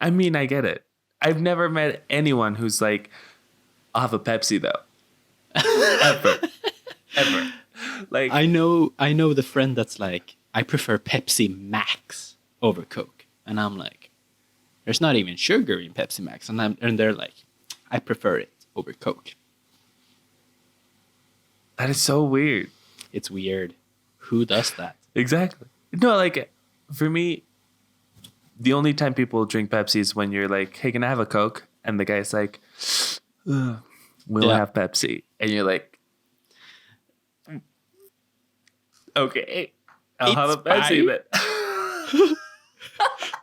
I mean, I get it. I've never met anyone who's like, I'll have a Pepsi though. Ever. Like I know the friend that's like, I prefer Pepsi Max over Coke. And I'm like, there's not even sugar in Pepsi Max. And they're like, I prefer it over Coke. that is so weird. It's weird. Who does that? Exactly. No, like for me, the only time people drink Pepsi is when you're like, hey, can I have a Coke? And the guy's like, we'll have Pepsi. And you're like, okay, I'll have a Pepsi then.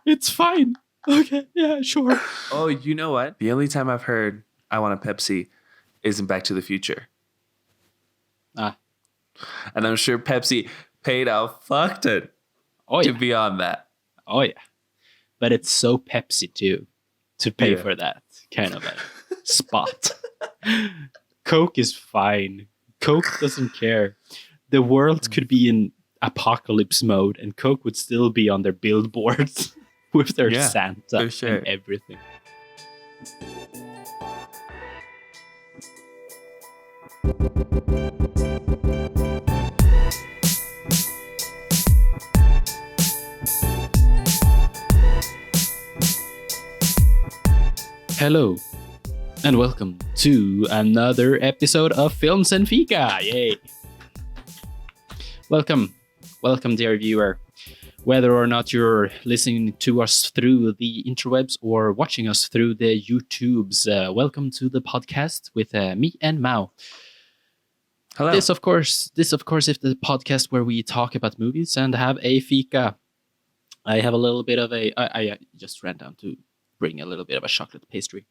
It's fine. Okay, yeah, sure. Oh, you know what? The only time I've heard I want a Pepsi is in Back to the Future. Ah. And I'm sure Pepsi paid a fuck ton to be on that. Oh, yeah. But it's so Pepsi, too, to pay for that kind of a spot. Coke is fine. Coke doesn't care. The world could be in apocalypse mode, and Coke would still be on their billboards with their Santa and everything. Hello, and welcome to another episode of Films and Fika. Yay! Welcome, dear viewer. Whether or not you're listening to us through the interwebs or watching us through the YouTubes, welcome to the podcast with me and Mao. Hello. This, of course, is the podcast where we talk about movies and have a fika. I have a little bit of I just ran down to bring a little bit of a chocolate pastry.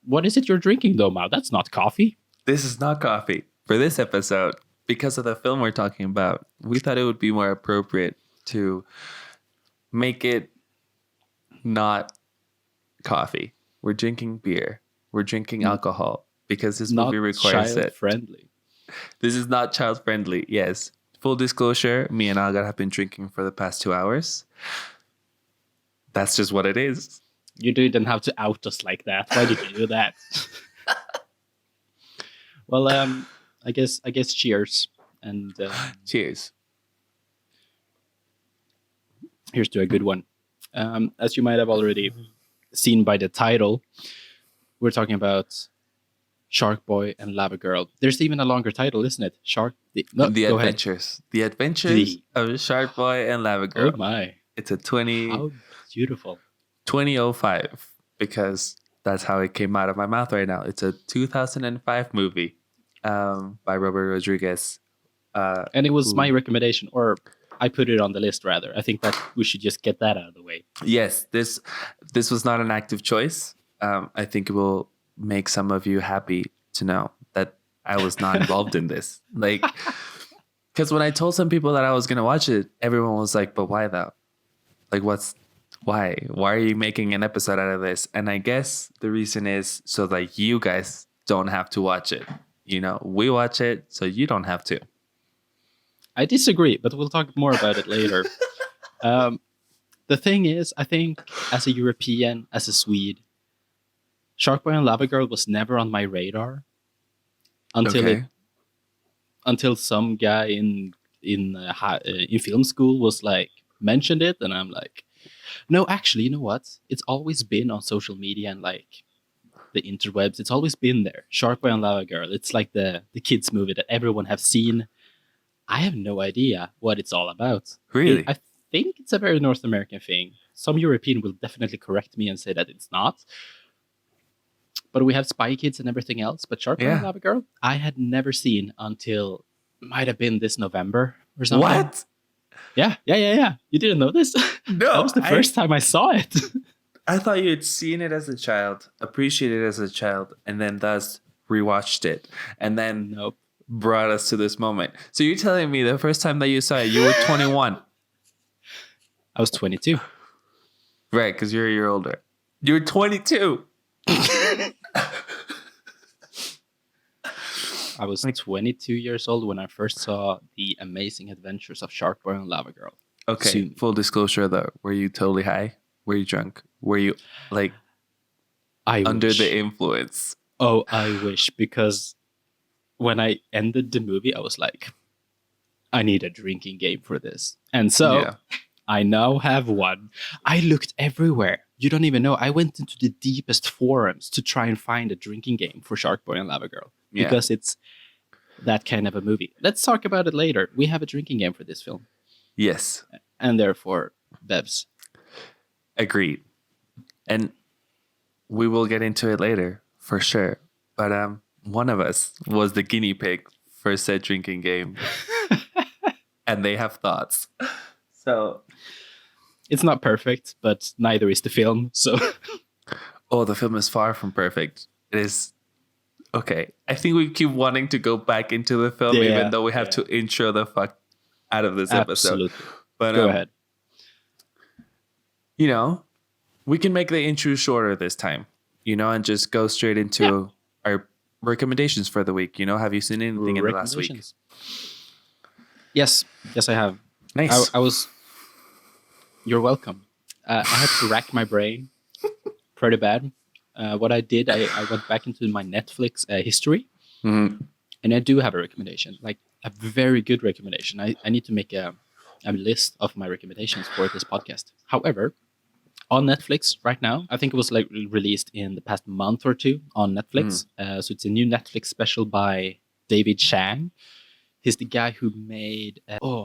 What is it you're drinking, though, Mao? That's not coffee. This is not coffee. For this episode, because of the film we're talking about, we thought it would be more appropriate to make it not coffee. We're drinking beer. We're drinking alcohol because this movie requires it. Child-friendly. This is not child-friendly, yes. Full disclosure, me and Algot have been drinking for the past 2 hours. That's just what it is. You didn't have to out us like that. Why did you do that? Well, I guess cheers. And cheers. Here's to a good one. As you might have already seen by the title, we're talking about Sharkboy and Lavagirl. There's even a longer title, isn't it? The Adventures. Ahead. The Adventures of Sharkboy and Lavagirl. Oh my. It's a How beautiful. 2005, because that's how it came out of my mouth right now. It's a 2005 movie by Robert Rodriguez. And it was my recommendation, or I put it on the list, rather. I think that we should just get that out of the way. Yes, this was not an active choice. I think it will make some of you happy to know that I was not involved in this. Like, because when I told some people that I was going to watch it, everyone was like, but why though? Like, why? Why are you making an episode out of this? And I guess the reason is so that you guys don't have to watch it. You know, we watch it, so you don't have to. I disagree, but we'll talk more about it later. The thing is, I think as a European, as a Swede, Sharkboy and Lavagirl was never on my radar until some guy in film school was like mentioned it, and I'm like, no, actually, you know what? It's always been on social media and like the interwebs. It's always been there. Sharkboy and Lavagirl. It's like the kids movie that everyone have seen. I have no idea what it's all about. Really? I think it's a very North American thing. Some European will definitely correct me and say that it's not. But we have Spy Kids and everything else. But Sharkboy and Lavagirl, I had never seen until might have been this November or something. What? Yeah. You didn't know this? No. That was the first time I saw it. I thought you had seen it as a child, appreciated it as a child, and then thus rewatched it. And then brought us to this moment. So you're telling me the first time that you saw it, you were 21. I was 22. Right, because you're a year older. You were 22. I was 22 years old when I first saw The Amazing Adventures of Sharkboy and Lavagirl. Okay, full disclosure though, were you totally high? Were you drunk? Were you like I under wish. the influence? Oh, I wish, because when I ended the movie, I was like, I need a drinking game for this. And so Yeah. I now have one. I looked everywhere. You don't even know. I went into the deepest forums to try and find a drinking game for Sharkboy and Lavagirl Yeah. because it's that kind of a movie. Let's talk about it later. We have a drinking game for this film. Yes. And therefore, Bevs. Agreed. And we will get into it later for sure. But one of us was the guinea pig for said drinking game. And they have thoughts. So It's not perfect, but neither is the film. So oh, the film is far from perfect. It is okay. I think we keep wanting to go back into the film, Yeah, even though we have to intro the fuck out of this episode. absolutely. But Go ahead. you know, we can make the intro shorter this time, and just go straight into our recommendations for the week. Have you seen anything in the last week? Recommendations. Yes, I have. Nice. I was. You're welcome. I had to rack my brain pretty bad. What I did, I went back into my Netflix history, Mhm. and I do have a recommendation, like a very good recommendation. I need to make a list of my recommendations for this podcast. However, on Netflix right now, I think it was like released in the past month or two on Netflix. So it's a new Netflix special by David Chang. He's the guy who made,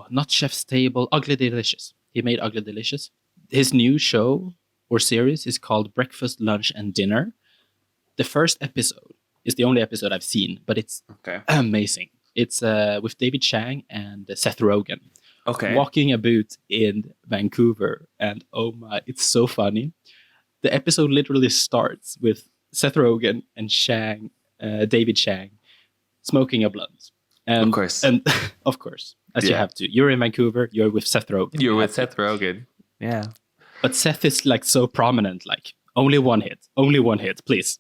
not Chef's Table, Ugly Delicious. He made Ugly Delicious. His new show or series is called Breakfast, Lunch, and Dinner. The first episode is the only episode I've seen, but it's amazing. It's with David Chang and Seth Rogen. Okay. Walking about in Vancouver, and oh my, it's so funny. The episode literally starts with Seth Rogen and David Chang, smoking a blunt. And, Of course. And of course, as you have to. You're in Vancouver, you're with Seth Rogen. You're with Seth Rogen. Yeah. But Seth is like so prominent, like only one hit, please,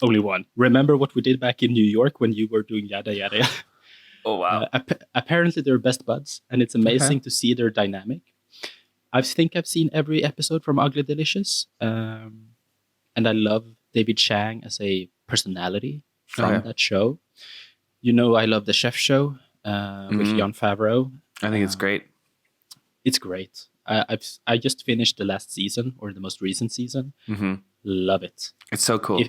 only one. Remember what we did back in New York when you were doing yada yada yada? Oh, wow. Apparently they're best buds, and it's amazing to see their dynamic. I think I've seen every episode from Ugly Delicious, and I love David Chang as a personality from that show. I love the Chef Show with Jon Favreau. I think it's great. It's great. I just finished the last season, or the most recent season. Mm-hmm. Love it. It's so cool.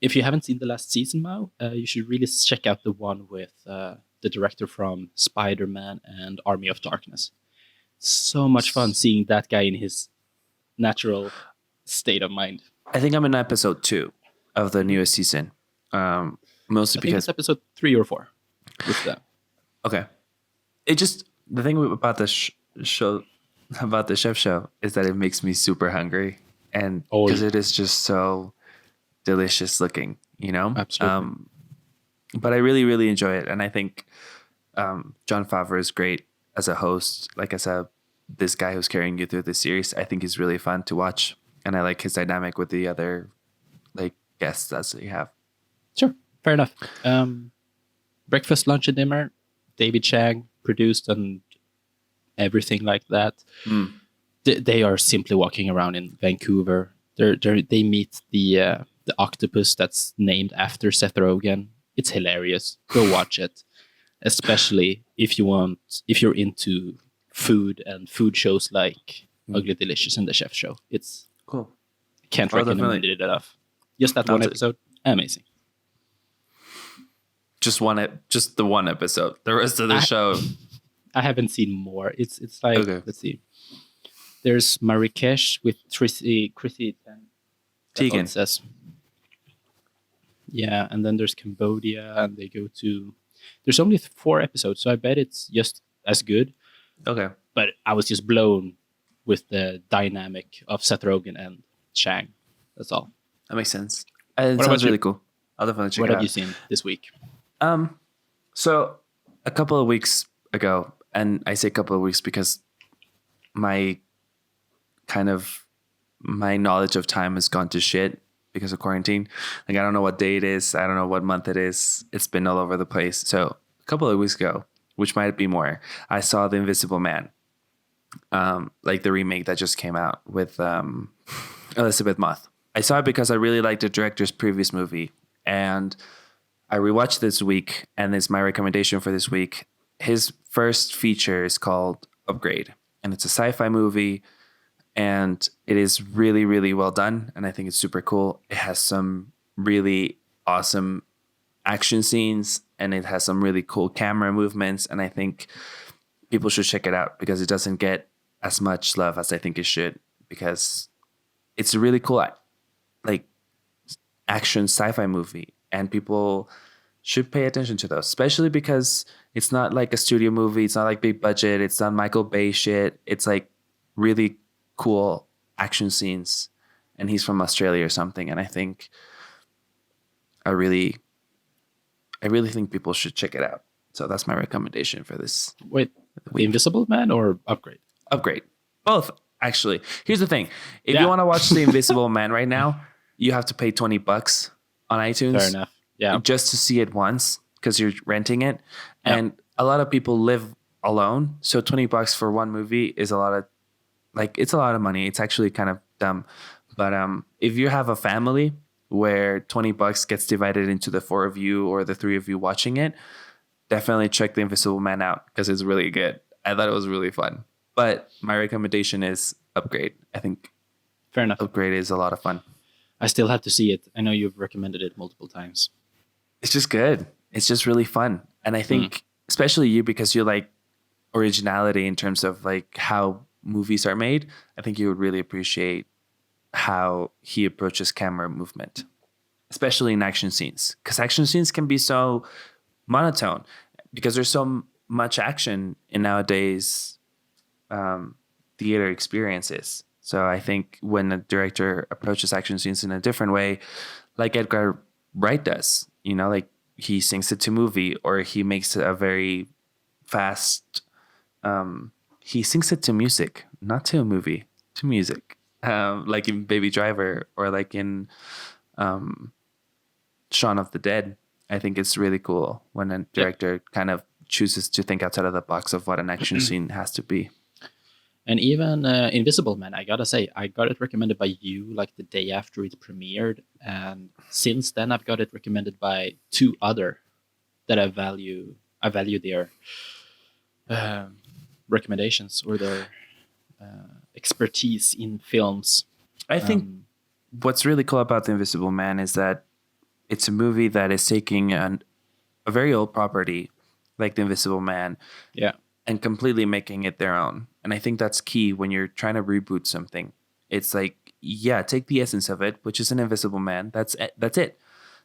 If you haven't seen the last season, Mao, you should really check out the one with the director from Spider-Man and Army of Darkness. So much fun seeing that guy in his natural state of mind. I think I'm in episode 2 of the newest season. Mostly I think because it's episode 3 or 4 with them. Okay. The thing about the show, about the chef show, is that it makes me super hungry, and because it is just so delicious looking, Absolutely. But I really, really enjoy it, and I think Jon Favreau is great as a host. Like I said, this guy who's carrying you through the series, I think he's really fun to watch, and I like his dynamic with the other guests that you have. Sure, fair enough. Breakfast, Lunch, and Dinner, David Chang produced, and everything like that. They are simply walking around in Vancouver. They meet the octopus that's named after Seth Rogen. It's hilarious. Go watch it, especially if you're into food and food shows like Ugly Delicious and the Chef Show. It's cool. Can't recommend it enough. Just that one episode, amazing. Just the one episode. The rest of the show, I haven't seen more. It's like Let's see. There's Marrakesh with Chrissy Teigen says. Yeah, and then there's Cambodia, and they go to. There's only 4 episodes, so I bet it's just as good. Okay. But I was just blown with the dynamic of Seth Rogen and Chang. That's all. That makes sense. It sounds really cool. I'll definitely check it out. What have you seen this week? So a couple of weeks ago, and I say a couple of weeks because my knowledge of time has gone to shit because of quarantine. Like, I don't know what day it is. I don't know what month it is. It's been all over the place. So a couple of weeks ago, which might be more, I saw The Invisible Man. like the remake that just came out with Elizabeth Moss. I saw it because I really liked the director's previous movie, and I rewatched this week, and it's my recommendation for this week. His first feature is called Upgrade, and it's a sci-fi movie, and it is really, really well done, and I think it's super cool. It has some really awesome action scenes, and it has some really cool camera movements, and I think people should check it out because it doesn't get as much love as I think it should, because it's a really cool like action sci-fi movie, and people should pay attention to those, especially because it's not like a studio movie. It's not like big budget. It's not Michael Bay shit. It's like really cool action scenes, and he's from Australia or something. And I think I really think people should check it out. So that's my recommendation for this. Wait, The Invisible Man or Upgrade? Upgrade. Both, actually. Here's the thing. If Yeah. you want to watch The Invisible Man right now, you have to pay $20 on iTunes. Fair enough. Yeah. Just to see it once, because you're renting it. Yeah. And a lot of people live alone. So $20 for one movie is a lot of, like, it's a lot of money. It's actually kind of dumb. But if you have a family where $20 gets divided into the 4 of you or the 3 of you watching it, definitely check The Invisible Man out because it's really good. I thought it was really fun. But my recommendation is Upgrade. I think Fair enough. Upgrade is a lot of fun. I still have to see it. I know you've recommended it multiple times. It's just good. It's just really fun. And I think, especially you, because you like originality in terms of like how movies are made, I think you would really appreciate how he approaches camera movement, especially in action scenes. Because action scenes can be so monotone because there's so much action in nowadays theater experiences. So I think when a director approaches action scenes in a different way, like Edgar Wright does, you know, like he syncs it to movie, or he makes a very fast, he syncs it to music, not to a movie, to music, like in Baby Driver or like in Shaun of the Dead. I think it's really cool when a director kind of chooses to think outside of the box of what an action scene has to be. And even Invisible Man, I gotta say, I got it recommended by you like the day after it premiered. And since then, I've got it recommended by 2 other that I value their recommendations or their expertise in films. I think what's really cool about The Invisible Man is that it's a movie that is taking a very old property like The Invisible Man, and completely making it their own. And I think that's key when you're trying to reboot something. It's like, yeah, take the essence of it, which is an Invisible Man. That's it.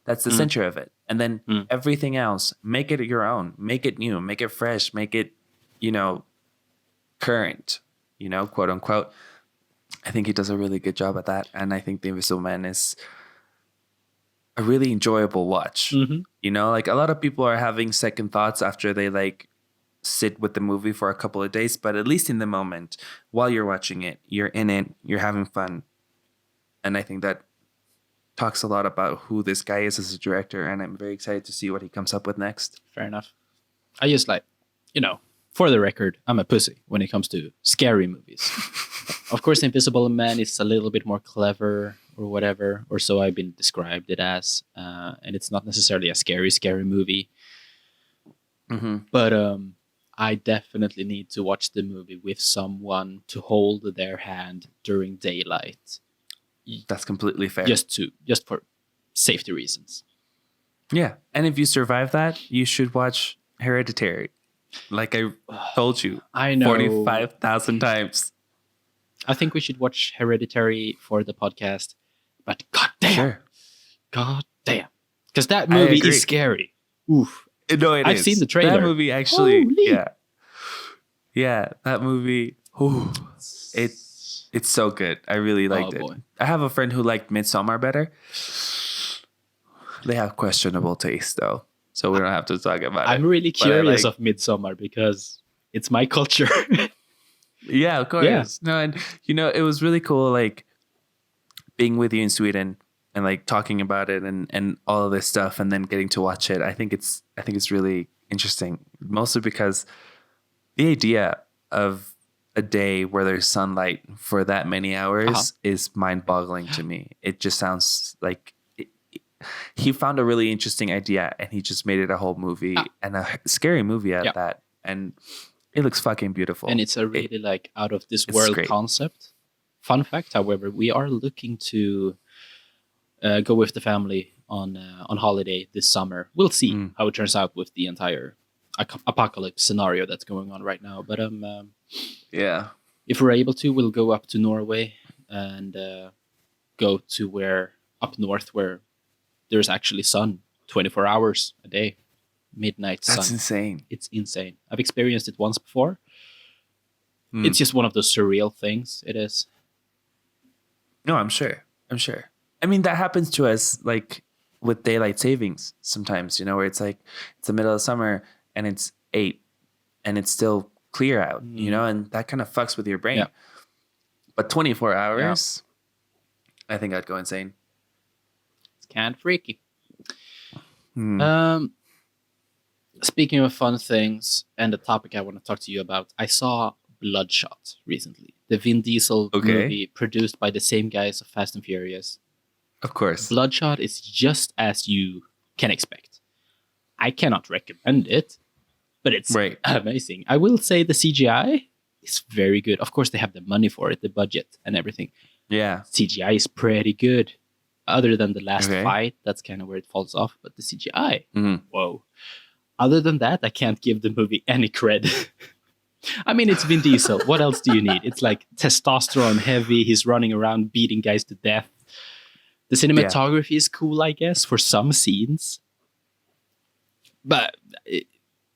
That's the center of it. And then everything else, make it your own. Make it new. Make it fresh. Make it, current, quote unquote. I think he does a really good job at that. And I think The Invisible Man is a really enjoyable watch. Like a lot of people are having second thoughts after they like sit with the movie for a couple of days, but at least in the moment while you're watching it, you're in it, you're having fun. And I think that talks a lot about who this guy is as a director, and I'm very excited to see what he comes up with next. Fair enough. I just like, for the record, I'm a pussy when it comes to scary movies. Of course, Invisible Man is a little bit more clever or whatever, or so I've been described it as. And it's not necessarily a scary movie. But I definitely need to watch the movie with someone to hold their hand during daylight. That's completely fair. Just for safety reasons. Yeah. And if you survive that, you should watch Hereditary. Like I told you, I know 45,000 times. I think we should watch Hereditary for the podcast. But goddamn, because that movie is scary. Oof. No, I've seen the trailer. That movie actually, Holy. yeah. That movie, it's so good. I really liked it. Boy. I have a friend who liked Midsommar better. They have questionable taste, though, so we don't have to talk about it. I'm really curious of Midsommar because it's my culture. Yeah, of course. Yeah. No, and it was really cool, like being with you in Sweden and like talking about it and all of this stuff, and then getting to watch it. I think it's really interesting, mostly because the idea of a day where there's sunlight for that many hours is mind-boggling to me. It just sounds like he found a really interesting idea and he just made it a whole movie and a scary movie at that. And it looks fucking beautiful. And it's a really like out of this world concept. Fun fact, however, we are looking to go with the family on holiday this summer. We'll see how it turns out with the entire apocalypse scenario that's going on right now. But if we're able to, we'll go up to Norway and go to where up north where there's actually sun 24 hours a day, midnight sun. That's insane. It's insane. I've experienced it once before. It's just one of those surreal things. It is. No, I'm sure. I mean, that happens to us like with daylight savings sometimes, where it's like it's the middle of summer and it's 8 and it's still clear out, and that kind of fucks with your brain. Yeah. But 24 hours, I think I'd go insane. It's kind of freaky. Speaking of fun things and the topic I want to talk to you about, I saw Bloodshot recently. The Vin Diesel movie produced by the same guys of Fast and Furious. Of course. Bloodshot is just as you can expect. I cannot recommend it, but it's amazing. I will say the CGI is very good. Of course, they have the money for it, the budget and everything. Yeah. CGI is pretty good. Other than the last fight, that's kind of where it falls off. But the CGI, whoa. Other than that, I can't give the movie any credit. I mean, it's Vin Diesel. What else do you need? It's like testosterone heavy. He's running around beating guys to death. The cinematography is cool, I guess, for some scenes. But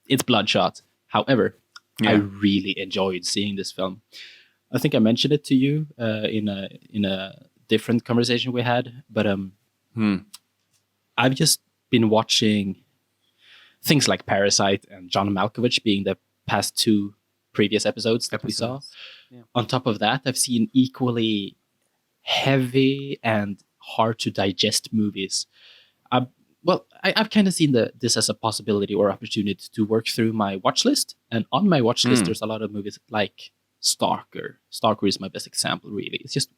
it's Bloodshot. However, I really enjoyed seeing this film. I think I mentioned it to you in a different conversation we had. But I've just been watching things like Parasite and John Malkovich being the past 2 previous episodes that we saw. Yeah. On top of that, I've seen equally heavy and hard to digest movies. I've kind of seen this as a possibility or opportunity to work through my watch list. And on my watch list, there's a lot of movies like Stalker. Stalker is my best example, really. It's just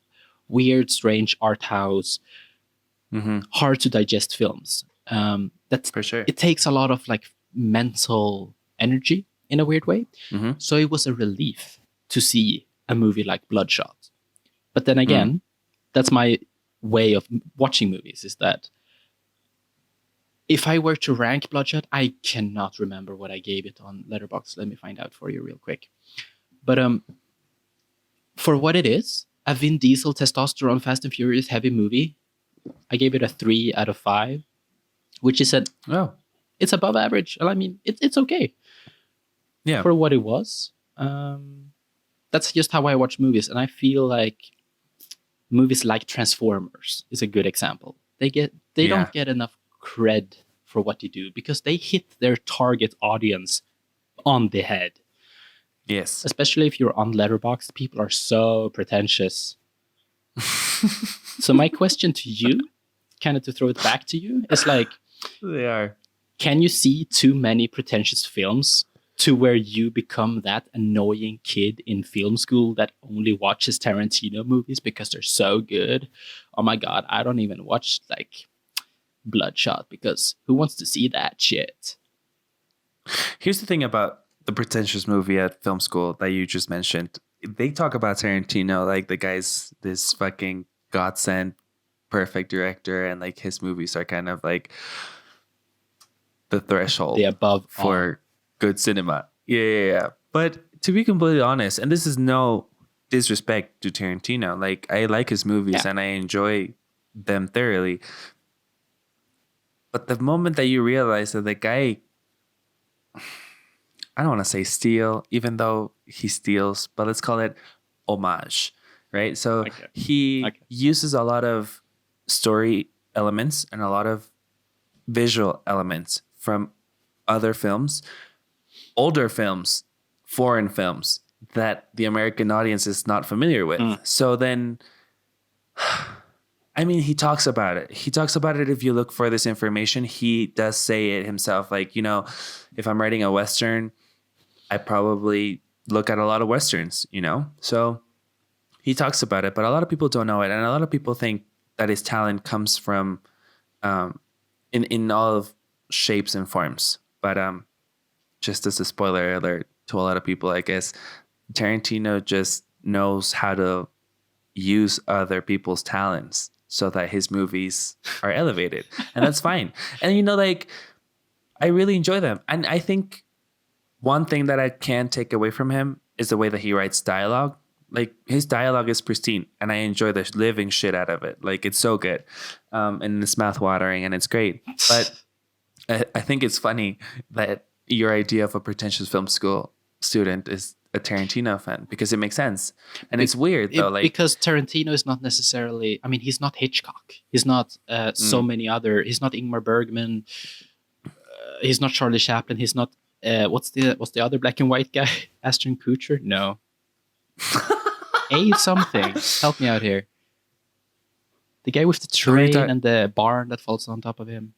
weird, strange art house, hard to digest films. That's for sure. It takes a lot of like mental energy in a weird way. So it was a relief to see a movie like Bloodshot. But then again, that's my way of watching movies, is that if I were to rank Bloodshot, I cannot remember what I gave it on Letterboxd. Let me find out for you real quick. But for what it is, a Vin Diesel testosterone Fast and Furious heavy movie, I gave it a 3 out of 5, which is it's above average. I mean, it's okay. Yeah. For what it was. That's just how I watch movies. And I feel like movies like Transformers is a good example. They don't get enough cred for what they do because they hit their target audience on the head. Yes. Especially if you're on Letterboxd, people are so pretentious. So my question to you, kind of to throw it back to you, is like, they are. Can you see too many pretentious films to where you become that annoying kid in film school that only watches Tarantino movies because they're so good? Oh my God, I don't even watch like Bloodshot because who wants to see that shit? Here's the thing about the pretentious movie at film school that you just mentioned. They talk about Tarantino like the guy's this fucking godsend perfect director, and like his movies are kind of like the threshold above for good cinema. Yeah. But to be completely honest, and this is no disrespect to Tarantino, like I like his movies and I enjoy them thoroughly. But the moment that you realize that the guy, I don't want to say steal, even though he steals, but let's call it homage, right? So he uses a lot of story elements and a lot of visual elements from other films, older films, foreign films that the American audience is not familiar with. So then, I mean, he talks about it. He talks about it. If you look for this information, he does say it himself. Like, if I'm writing a Western, I probably look at a lot of Westerns, you know? So he talks about it, but a lot of people don't know it. And a lot of people think that his talent comes from in all of shapes and forms. But just as a spoiler alert to a lot of people, I guess, Tarantino just knows how to use other people's talents so that his movies are elevated. And that's fine. And, you know, like, I really enjoy them. And I think one thing that I can take away from him is the way that he writes dialogue. Like, his dialogue is pristine, and I enjoy the living shit out of it. Like, it's so good. And it's mouth-watering, and it's great. But I think it's funny that your idea of a pretentious film school student is a Tarantino fan, because it makes sense. And it's weird, though. Because Tarantino is not necessarily... I mean, he's not Hitchcock. He's not so many other... He's not Ingmar Bergman. He's not Charlie Chaplin. He's not... what's the other black and white guy? Ashton Kutcher? No. Something. Help me out here. The guy with the train and the barn that falls on top of him.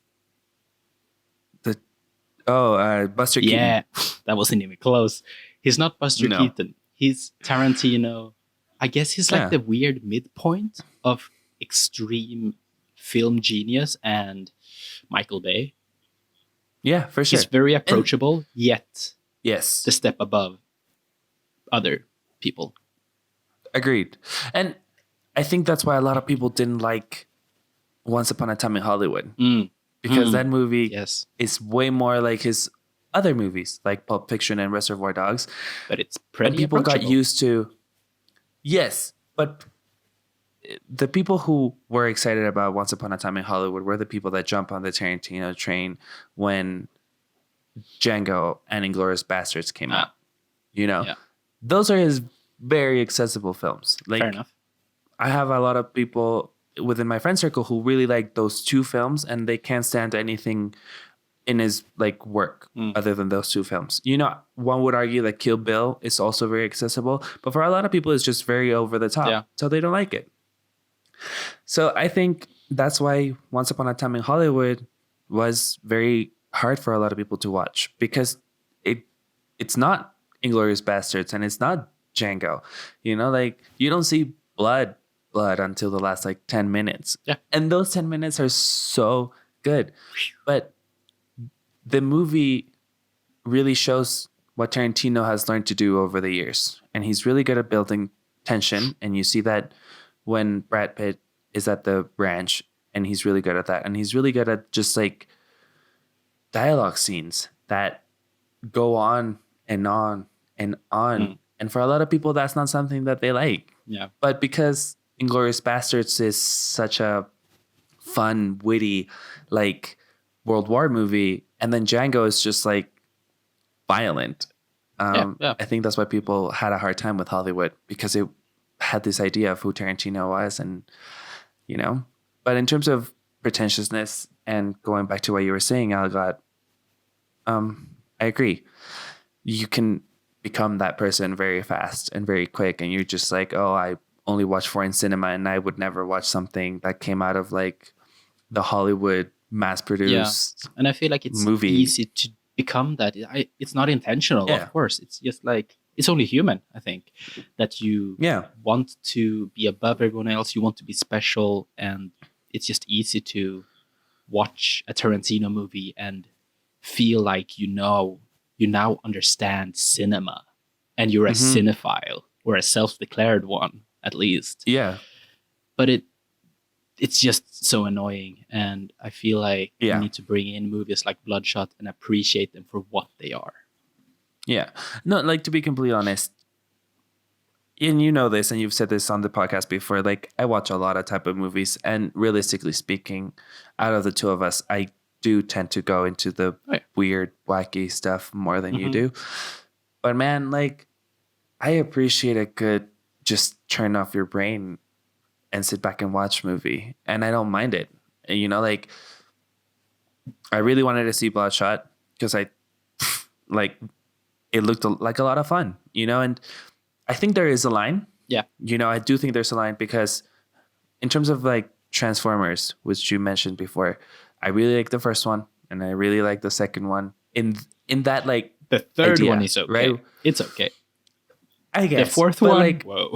Buster Keaton. Yeah, that wasn't even close. He's not Buster Keaton. He's Tarantino. I guess he's like the weird midpoint of extreme film genius and Michael Bay. Yeah, for sure. He's very approachable, yet the step step above other people. Agreed. And I think that's why a lot of people didn't like Once Upon a Time in Hollywood. Because that movie is way more like his other movies, like Pulp Fiction and Reservoir Dogs. But it's pretty and people got used to... Yes, but the people who were excited about Once Upon a Time in Hollywood were the people that jumped on the Tarantino train when Django and Inglourious Basterds came out. You know? Yeah. Those are his very accessible films. Like, fair enough. I have a lot of people within my friend circle who really like those two films, and they can't stand anything in his like work other than those two films. You know, one would argue that Kill Bill is also very accessible, but for a lot of people, it's just very over the top. So they don't like it. So I think that's why Once Upon a Time in Hollywood was very hard for a lot of people to watch, because it's not Inglourious Basterds and it's not Django. You know, like, you don't see blood until the last like 10 minutes. Yeah. And those 10 minutes are so good. But the movie really shows what Tarantino has learned to do over the years. And he's really good at building tension. And you see that when Brad Pitt is at the ranch, and he's really good at that. And he's really good at just like dialogue scenes that go on and on and on. And for a lot of people, that's not something that they like. Yeah. But because Inglourious Basterds is such a fun, witty, like World War movie, and then Django is just like violent. I think that's why people had a hard time with Hollywood, because it had this idea of who Tarantino was, and you know. But in terms of pretentiousness and going back to what you were saying, Algot, I agree. You can become that person very fast and very quick, and you're just like, oh, I only watch foreign cinema, and I would never watch something that came out of like the Hollywood mass-produced and I feel like it's movie. Easy to become that. It's not intentional, of course. It's just like, it's only human, I think, that you want to be above everyone else. You want to be special, and it's just easy to watch a Tarantino movie and feel like you now understand cinema, and you're a cinephile, or a self-declared one, at least. Yeah. But it's just so annoying, and I feel like we need to bring in movies like Bloodshot and appreciate them for what they are. Yeah. No, like, to be completely honest, and you know this, and you've said this on the podcast before, like, I watch a lot of type of movies, and realistically speaking, out of the two of us, I do tend to go into the weird, wacky stuff more than you do. But man, like, I appreciate a good just turn off your brain and sit back and watch movie, and I don't mind it. And, you know, like, I really wanted to see Bloodshot because it looked like a lot of fun, you know, and I think there is a line. Yeah. You know, I do think there's a line, because in terms of like Transformers, which you mentioned before, I really like the first one, and I really like the second one. In that, like, the third idea, one is okay. Right? It's okay. I guess The fourth but one, like, whoa.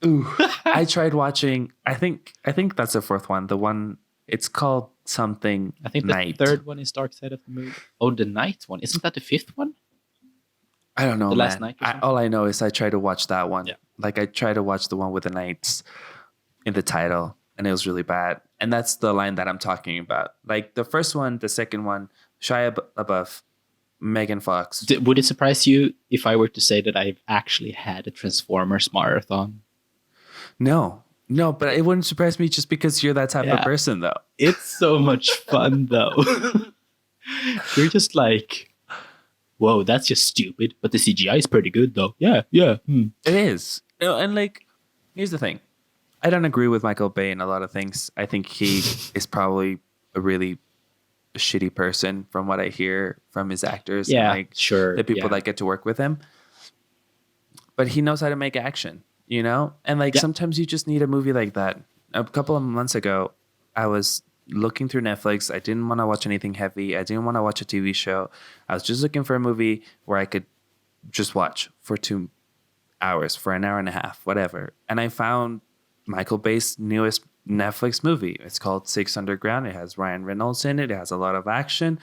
ooh, I tried watching. I think that's the fourth one. The one it's called something. I think the Night. third one is Dark Side of the Moon. Oh, the Night one. Isn't that the fifth one? I don't know, The man. Last Night or something? All I know is I tried to watch that one. Yeah. Like I tried to watch the one with the knights in the title, and it was really bad. And that's the line that I'm talking about. Like the first one, the second one, Shia LaBeouf, Megan Fox. Would it surprise you if I were to say that I've actually had a Transformers marathon? No, but it wouldn't surprise me just because you're that type of person, though. It's so much fun, though. You're just like, whoa, that's just stupid. But the CGI is pretty good, though. Yeah. It is. And like, here's the thing. I don't agree with Michael Bay in a lot of things. I think he is probably a really shitty person from what I hear from his actors. Yeah, and like sure. the people that get to work with him. But he knows how to make action, you know? And like sometimes you just need a movie like that. A couple of months ago, I was looking through Netflix. I didn't want to watch anything heavy. I didn't want to watch a TV show. I was just looking for a movie where I could just watch for 2 hours, for an hour and a half, whatever. And I found Michael Bay's newest Netflix movie. It's called Six Underground. It has Ryan Reynolds in it. It has a lot of action.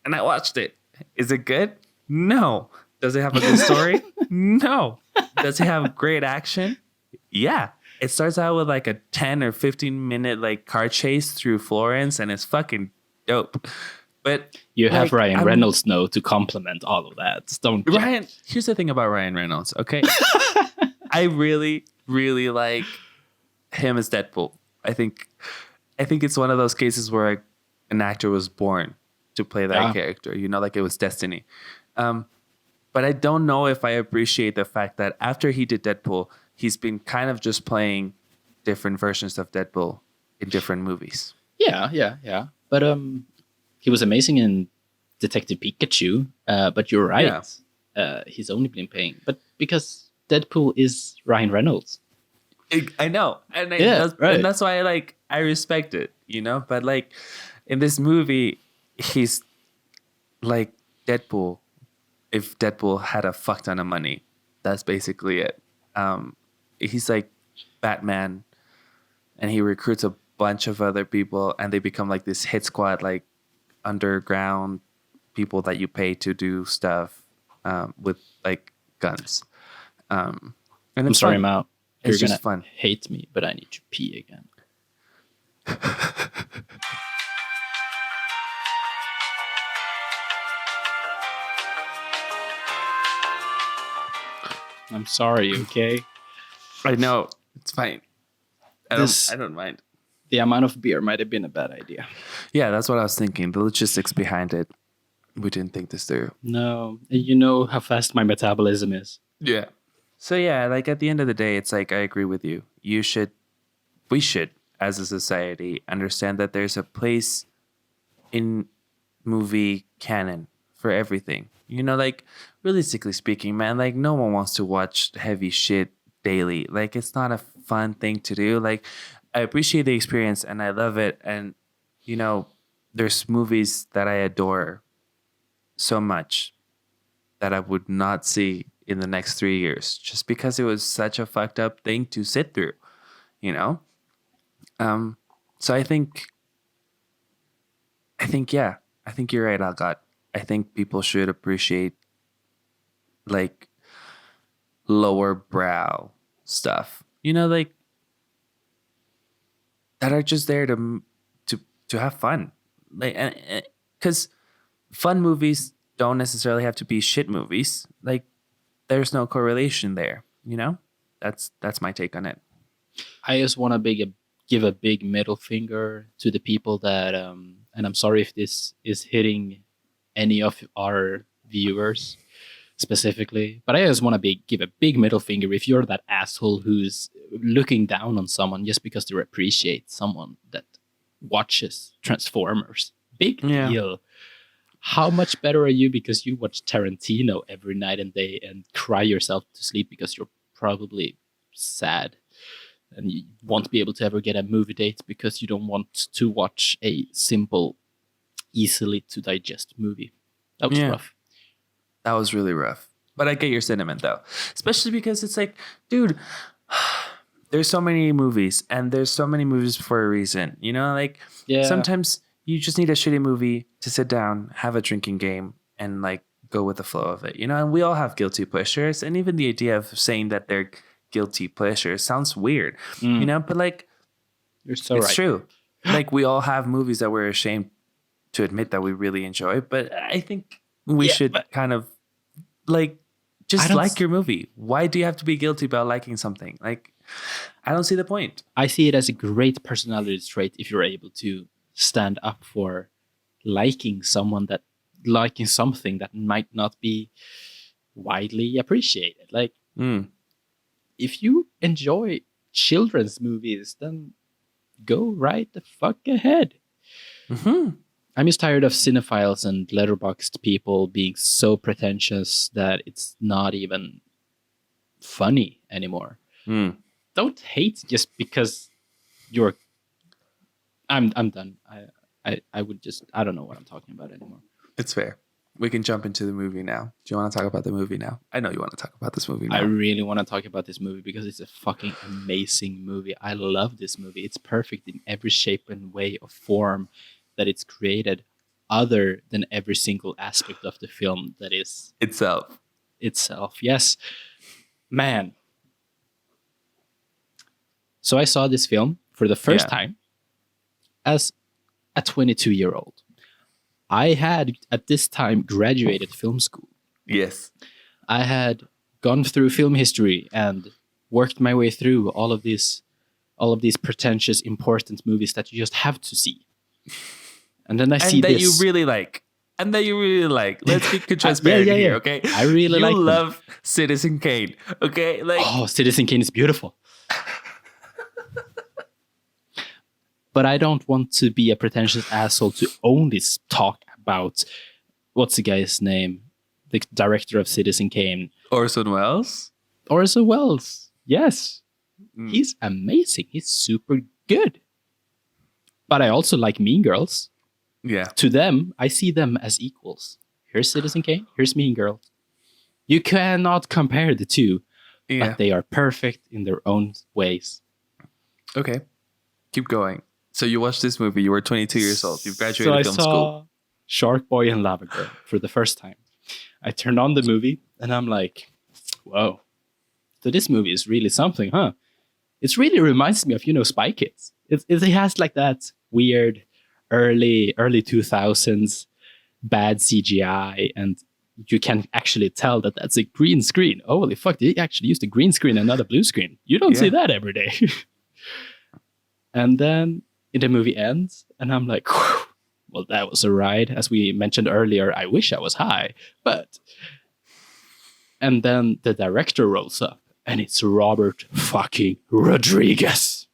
And I watched it. Is it good? No. Does it have a good story? No. Does it have great action? Yeah. It starts out with like a 10 or 15 minute like car chase through Florence, and it's fucking dope. But you have like, Ryan Reynolds now to complement all of that, don't you? Ryan, here's the thing about Ryan Reynolds, okay? I really, really like him as Deadpool. I think it's one of those cases where an actor was born to play that character, you know, like it was destiny. But I don't know if I appreciate the fact that after he did Deadpool, he's been kind of just playing different versions of Deadpool in different movies. Yeah. But he was amazing in Detective Pikachu. But you're right. Yeah. He's only been playing, but because Deadpool is Ryan Reynolds. I know, and right. And that's why I respect it, you know. But like in this movie, he's like Deadpool. If Deadpool had a fuck ton of money, that's basically it. He's like Batman, and he recruits a bunch of other people, and they become like this hit squad, like underground people that you pay to do stuff with like guns. And I'm sorry, Mal. It's You're just gonna fun. Hate me, but I need to pee again. I'm sorry, okay? I know. It's fine. I don't mind. The amount of beer might have been a bad idea. Yeah, that's what I was thinking. The logistics behind it. We didn't think this through. No. You know how fast my metabolism is. Yeah. So yeah, like at the end of the day, it's like I agree with you. We should, as a society, understand that there's a place in movie canon for everything. You know, like realistically speaking, man, like no one wants to watch heavy shit daily. Like it's not a fun thing to do. Like I appreciate the experience and I love it. And you know, there's movies that I adore so much that I would not see in the next 3 years just because it was such a fucked up thing to sit through, you know? So I think you're right, Algot. I think people should appreciate like lower brow stuff, you know, like that are just there to have fun, like, because fun movies don't necessarily have to be shit movies. Like there's no correlation there, you know. That's my take on it. I just want to give a big middle finger to the people that and I'm sorry if this is hitting any of our viewers specifically, but I just want to give a big middle finger if you're that asshole who's looking down on someone just because they appreciate someone that watches Transformers. Big deal. How much better are you because you watch Tarantino every night and day and cry yourself to sleep because you're probably sad and you won't be able to ever get a movie date because you don't want to watch a simple, easily to digest movie. That was rough. That was really rough. But I get your sentiment though, especially because it's like, dude, there's so many movies and there's so many movies for a reason. You know, like sometimes you just need a shitty movie to sit down, have a drinking game, and like go with the flow of it. You know, and we all have guilty pleasures, and even the idea of saying that they're guilty pleasures sounds weird. You know, but like, you're so it's right. true. Like we all have movies that we're ashamed to admit that we really enjoy, but I think we should kind of like just like your movie. Why do you have to be guilty about liking something? Like, I don't see the point. I see it as a great personality trait if you're able to stand up for liking something that might not be widely appreciated. Like, if you enjoy children's movies, then go right the fuck ahead. I'm just tired of cinephiles and Letterboxd people being so pretentious that it's not even funny anymore. Don't hate just because you're. I'm done. I would just. I don't know what I'm talking about anymore. It's fair. We can jump into the movie now. Do you want to talk about the movie now? I know you want to talk about this movie now. I really want to talk about this movie because it's a fucking amazing movie. I love this movie. It's perfect in every shape and way of form that it's created, other than every single aspect of the film that is itself. Yes, man. So I saw this film for the first time as a 22-year-old. I had at this time graduated film school. Yes, I had gone through film history and worked my way through all of these pretentious, important movies that you just have to see. And then I see this. And that you really like. Let's be transparent here, okay? I really like them. You love Citizen Kane, okay? Like, Citizen Kane is beautiful. But I don't want to be a pretentious asshole to only talk about, what's the guy's name? The director of Citizen Kane. Orson Welles? Orson Welles, yes. He's amazing. He's super good. But I also like Mean Girls. Yeah. To them, I see them as equals. Here's Citizen Kane, here's Mean Girls. You cannot compare the two, but they are perfect in their own ways. Okay. Keep going. So you watched this movie, you were 22 years old, you've graduated film school. Sharkboy and Lavagirl for the first time. I turned on the movie and I'm like, whoa. So this movie is really something, huh? It really reminds me of, Spy Kids. It has like that weird early 2000s bad CGI, and you can actually tell that that's a green screen. Holy fuck, they actually used a green screen and not a blue screen. You don't see that every day. And then the movie ends, and I'm like, well, that was a ride. As we mentioned earlier, I wish I was high, but... And then the director rolls up, and it's Robert fucking Rodriguez.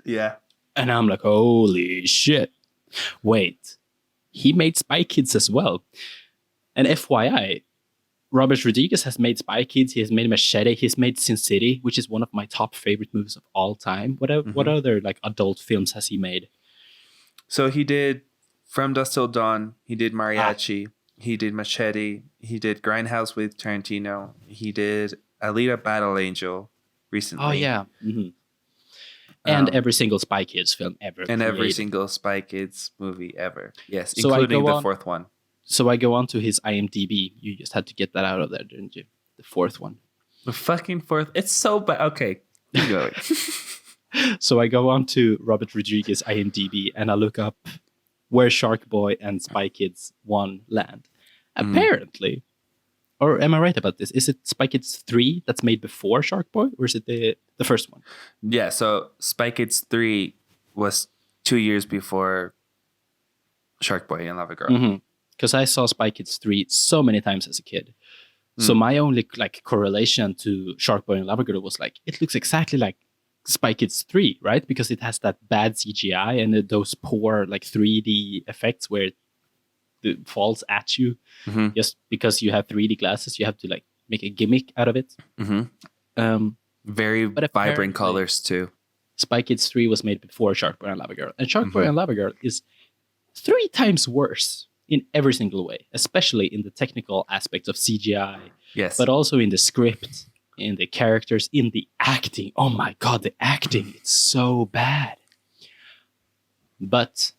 Yeah. And I'm like, holy shit. Wait, he made Spy Kids as well. And FYI, Robert Rodriguez has made Spy Kids, he has made Machete, he's made Sin City, which is one of my top favorite movies of all time. What other like adult films has he made? So he did From Dusk Till Dawn, he did Mariachi, he did Machete, he did Grindhouse with Tarantino, he did Alita Battle Angel recently. Oh yeah. And every single Spy Kids film ever. And created. every single Spy Kids movie ever. Yes, so including the fourth one. So I go on to his IMDb. You just had to get that out of there, didn't you? The fourth one. The fucking fourth. It's so bad. Okay, keep going. So I go on to Robert Rodriguez IMDb and I look up where Sharkboy and Spy Kids 1 land. Apparently, or am I right about this? Is it Spy Kids 3 that's made before Sharkboy, or is it the first one? Yeah, so Spy Kids 3 was 2 years before Sharkboy and Lavagirl. Because I saw Spy Kids 3 so many times as a kid. So my only like correlation to Sharkboy and Lavagirl was like, it looks exactly like Spy Kids 3, right? Because it has that bad CGI and those poor like 3D effects where it falls at you. Just because you have 3D glasses, you have to like make a gimmick out of it. Very vibrant colors too. Spy Kids 3 was made before Sharkboy and Lavagirl. And Sharkboy and Lavagirl is 3 times worse in every single way, especially in the technical aspects of CGI, Yes. but also in the script, in the characters, in the acting. Oh my god, the acting, it's so bad. But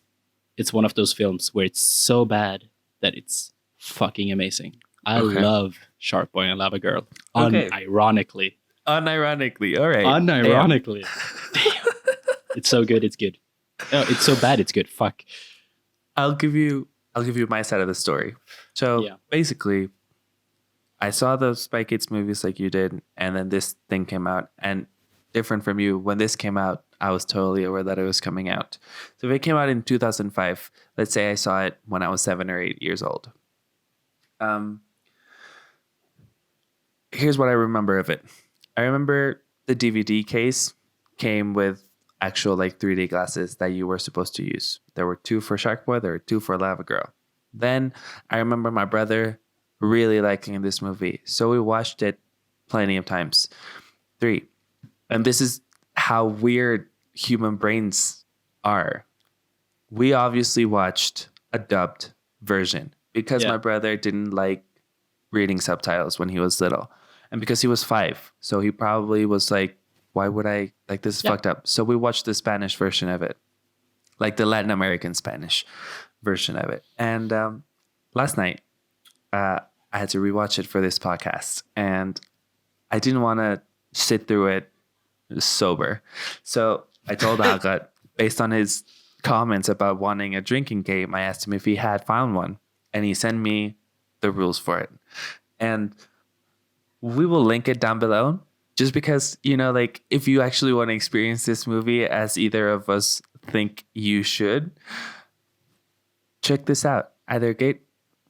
it's one of those films where it's so bad that it's fucking amazing. I love Sharkboy and Lavagirl. Okay. Unironically. Unironically. All right. Unironically. Damn. It's so good, it's good. Oh, it's so bad, it's good. Fuck. I'll give you my side of the story. So basically, I saw the Spy Kids movies like you did, and then this thing came out. And different from you, when this came out, I was totally aware that it was coming out. So if it came out in 2005, let's say I saw it when I was 7 or 8 years old. Here's what I remember of it. I remember the DVD case came with actual like 3D glasses that you were supposed to use. There were 2 for Sharkboy, there were 2 for Lavagirl. Then I remember my brother really liking this movie, so we watched it plenty of times. 3. And this is how weird human brains are. We obviously watched a dubbed version because my brother didn't like reading subtitles when he was little. And because he was 5, so he probably was like, why would I, like, this is fucked up. So we watched the Spanish version of it, like the Latin American Spanish version of it. And last night, I had to rewatch it for this podcast, and I didn't want to sit through it sober. So I told Algot, based on his comments about wanting a drinking game, I asked him if he had found one, and he sent me the rules for it. And we will link it down below, just because, you know, like, if you actually want to experience this movie as either of us think you should, check this out. Either get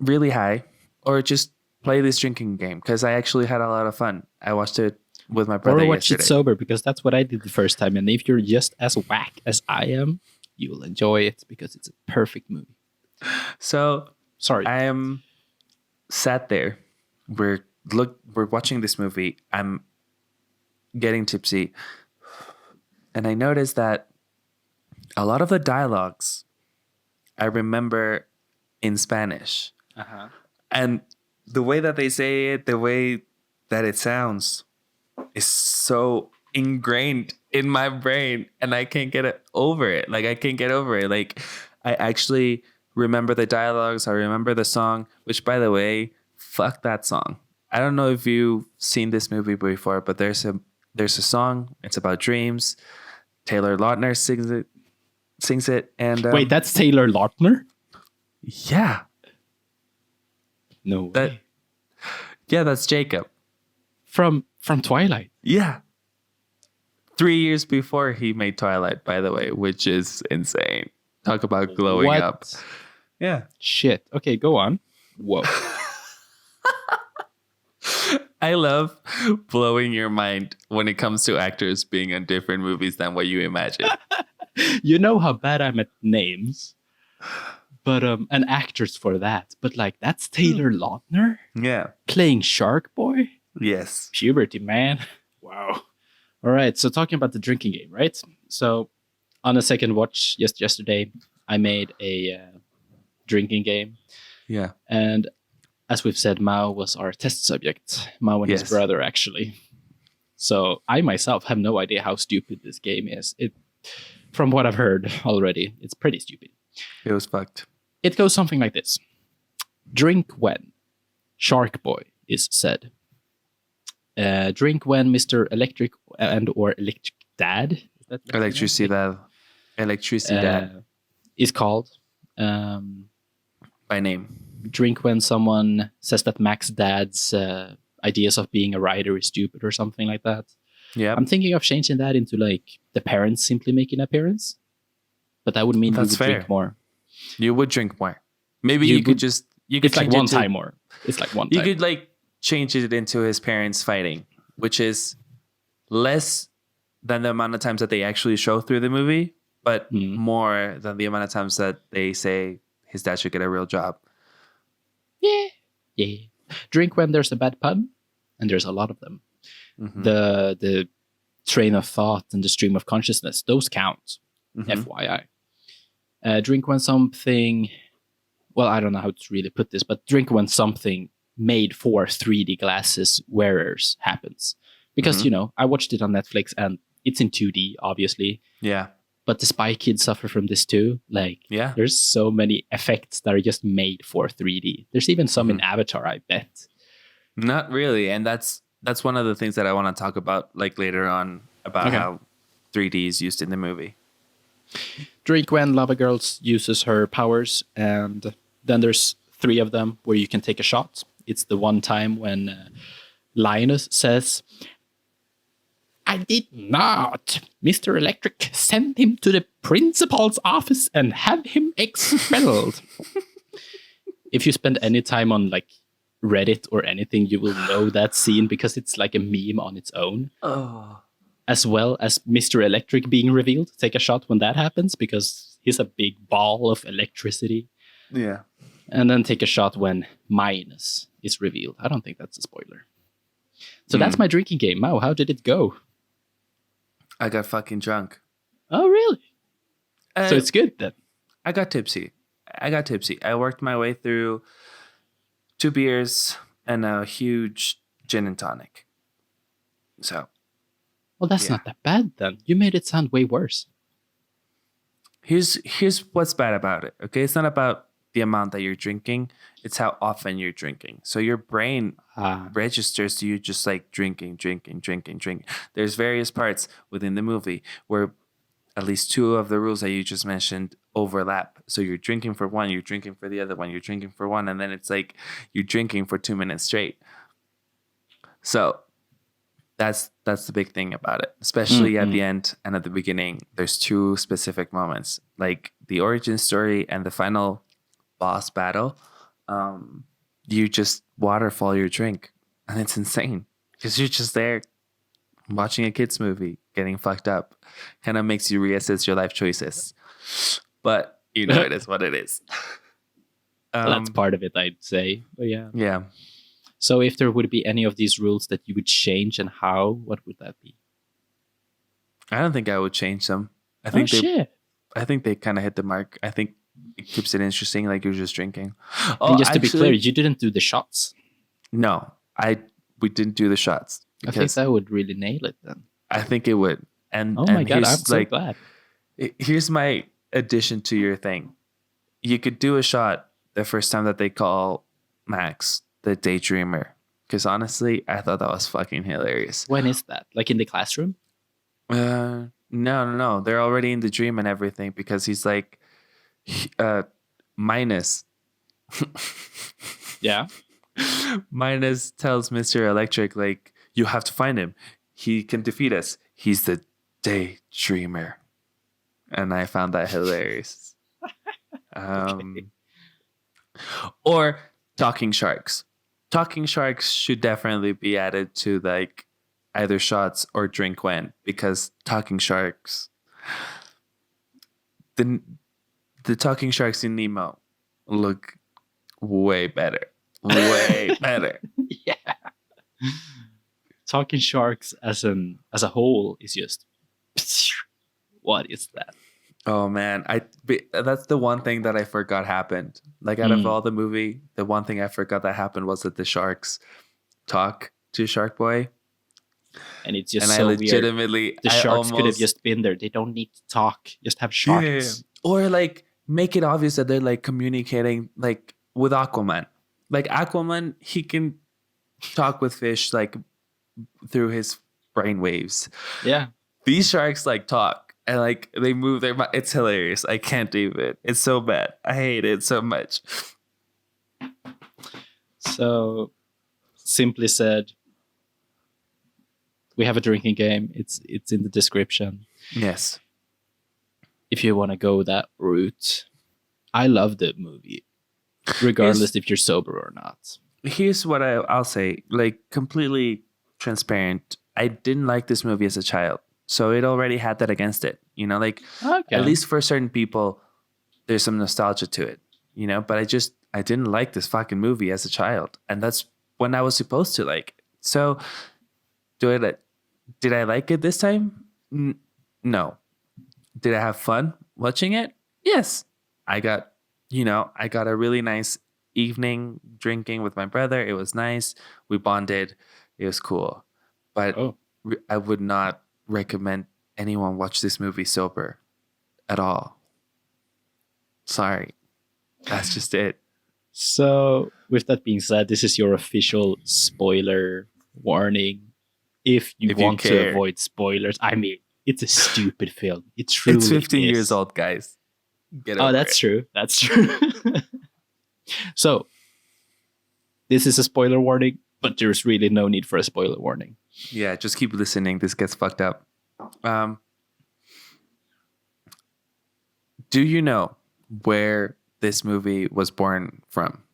really high or just play this drinking game, because I actually had a lot of fun. I watched it with my brother Or watch yesterday. it sober, because that's what I did the first time. And if you're just as whack as I am, you will enjoy it because it's a perfect movie. So Sorry. I am sat there. We're watching this movie. I'm getting tipsy, and I noticed that a lot of the dialogues I remember in Spanish, and the way that they say it, the way that it sounds, is so ingrained in my brain, and I can't get over it. Like, I can't get over it. Like, I actually remember the dialogues. I remember the song, which, by the way, fuck that song. I don't know if you've seen this movie before, but there's a song. It's about dreams. Taylor Lautner sings it, and Wait, that's Taylor Lautner? yeah, No way. that's Jacob From Twilight. Yeah. 3 years before he made Twilight, by the way, which is insane. Talk about glowing up. Yeah. Shit. Okay, go on. Whoa. I love blowing your mind when it comes to actors being in different movies than what you imagine. You know how bad I'm at names, but and actors for that. But like, that's Taylor Lautner Yeah. playing Sharkboy. Yes. Puberty, man. Wow. All right. So talking about the drinking game, right? So on a second watch yesterday, I made a drinking game, Yeah. and as we've said, Mao was our test subject. Mao and his brother, actually. So I myself have no idea how stupid this game is. From what I've heard already, it's pretty stupid. It was fucked. It goes something like this. Drink when Sharkboy is said. Drink when Mr. Electric or Electric Dad. Is that Electricidad is called. by name. Drink when someone says that Mac's dad's ideas of being a writer is stupid or something like that. Yeah. I'm thinking of changing that into like the parents simply make an appearance. But that would mean That's you would fair. drink more. You would drink more. Maybe you could It's like change one it to- time more. It's like one time. You could like change it into his parents fighting, which is less than the amount of times that they actually show through the movie, but more than the amount of times that they say his dad should get a real job. Yeah. Drink when there's a bad pun, and there's a lot of them. Mhm. The train of thought and the stream of consciousness, those count. Mhm. FYI. Drink when something well, I don't know how to really put this, but drink when something made for 3D glasses wearers happens. Because, I watched it on Netflix and it's in 2D, obviously. Yeah. But the Spy Kids suffer from this too. There's so many effects that are just made for 3D. There's even some in Avatar, I bet. Not really. And that's one of the things that I want to talk about later on about how 3D is used in the movie. Drink when Lavagirl uses her powers, and then there's 3 of them where you can take a shot. It's the one time when Linus says, "I did not. Mr. Electric sent him to the principal's office and had him expelled." If you spend any time on Reddit or anything, you will know that scene because it's like a meme on its own. Oh. As well as Mr. Electric being revealed. Take a shot when that happens because he's a big ball of electricity. Yeah. And then take a shot when Minus is revealed. I don't think that's a spoiler. So that's my drinking game. Mao, how did it go? I got fucking drunk. Oh, really? So it's good then. I got tipsy. I worked my way through 2 beers and a huge gin and tonic. So. Well, that's not that bad then. You made it sound way worse. Here's what's bad about it. Okay, it's not about the amount that you're drinking; it's how often you're drinking. So your brain registers to you just drinking. There's various parts within the movie where at least 2 of the rules that you just mentioned overlap. So you're drinking for one, you're drinking for the other one, you're drinking for one, and then it's you're drinking for 2 minutes straight. So. That's the big thing about it, especially at the end and at the beginning. There's 2 specific moments, the origin story and the final boss battle. You just waterfall your drink, and it's insane because you're just there watching a kids movie, getting fucked up. Kind of makes you reassess your life choices, but it is what it is. That's part of it, I'd say. But yeah. So if there would be any of these rules that you would change and how, what would that be? I don't think I would change them. I think they kind of hit the mark. I think it keeps it interesting, you're just drinking. And just to be clear, you didn't do the shots. No, we didn't do the shots. I think that would really nail it then. I think it would. And oh my God, I'm so glad. Here's my addition to your thing. You could do a shot the first time that they call Max the daydreamer, because honestly, I thought that was fucking hilarious. When is that? In the classroom? No. They're already in the dream and everything because he's Minus. Yeah. Minus tells Mr. Electric, you have to find him. He can defeat us. He's the daydreamer. And I found that hilarious. Okay. Or talking sharks. Talking sharks should definitely be added to either shots or drink when, because talking sharks, the talking sharks in Nemo look way better. Way better. Yeah. Talking sharks as a whole is just what is that? Oh man, that's the one thing that I forgot happened. Out of all the movie, the one thing I forgot that happened was that the sharks talk to Sharkboy. And it's just and so I legitimately, weird. The sharks could have just been there. They don't need to talk. Just have sharks. Yeah. Or make it obvious that they're communicating with Aquaman. Aquaman, he can talk with fish through his brainwaves. Yeah. These sharks talk. And they move their mouth. It's hilarious. I can't do it. It's so bad. I hate it so much. So, simply said, we have a drinking game. It's in the description. Yes. If you want to go that route, I love the movie, regardless if you're sober or not. Here's what I'll say. Completely transparent. I didn't like this movie as a child. So it already had that against it, at least for certain people, there's some nostalgia to it, but I didn't like this fucking movie as a child. And that's when I was supposed to like it. So did I like it this time? No. Did I have fun watching it? Yes. I got I got a really nice evening drinking with my brother. It was nice. We bonded. It was cool. But I would not recommend anyone watch this movie sober at all. Sorry. That's just it. So, with that being said, this is your official spoiler warning. If you want to avoid spoilers, I mean, it's a stupid film. It truly It's 15 is. years old, guys. Get over that's it. true. That's true. So, this is a spoiler warning, but there's really no need for a spoiler warning. Yeah, just keep listening. This gets fucked up. Do you know where this movie was born from?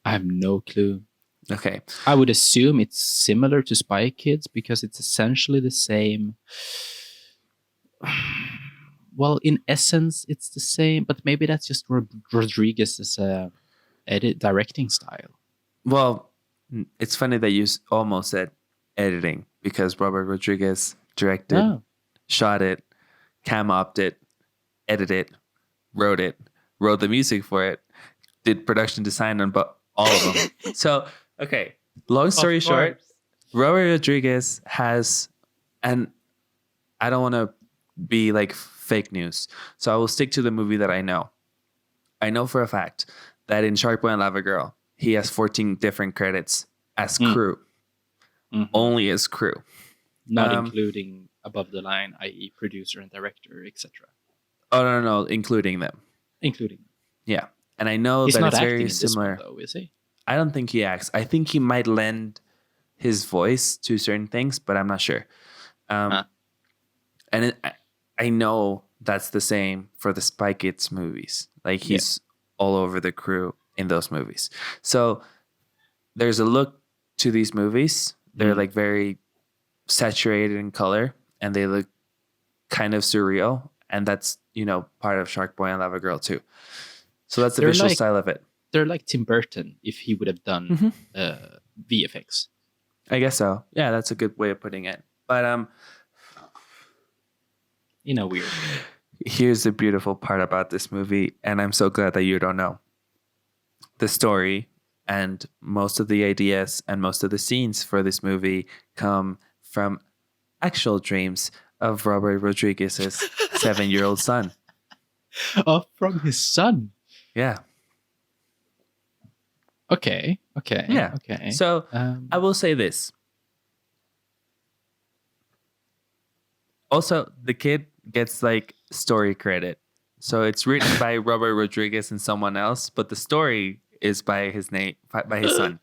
I have no clue. Okay. I would assume it's similar to Spy Kids because it's essentially the same. Well, in essence, it's the same, but maybe that's just Rodriguez's directing style. Well, it's funny that you almost said editing because Robert Rodriguez directed, shot it, cam-opped it, edited it, wrote the music for it, did production design on all of them. So, okay, long story short, Robert Rodriguez has, and I don't want to be like fake news, so I will stick to the movie that I know. I know for a fact that in Sharkboy and Lavagirl, he has 14 different credits as crew. Mm-hmm. Only as crew. Not including above the line, i.e. producer and director, etc. Oh, no, including them. Yeah. And I know he's that not it's acting very in this similar. One, though, is he? I don't think he acts. I think he might lend his voice to certain things, but I'm not sure. And I know that's the same for the Spy Kids movies. Like he's all over the crew in those movies. So there's a look to these movies. They're like very saturated in color and they look kind of surreal. And that's, part of Sharkboy and Lavagirl too. So that's the visual style of it. They're like Tim Burton if he would have done VFX. I guess so. Yeah, that's a good way of putting it. But weird way. Here's the beautiful part about this movie, and I'm so glad that you don't know. The story and most of the ideas and most of the scenes for this movie come from actual dreams of Robert Rodriguez's 7-year-old son. Oh, from his son? Yeah. Okay. Yeah. Okay. So I will say this. Also, the kid gets like story credit. So it's written by Robert Rodriguez and someone else, but the story is by his son.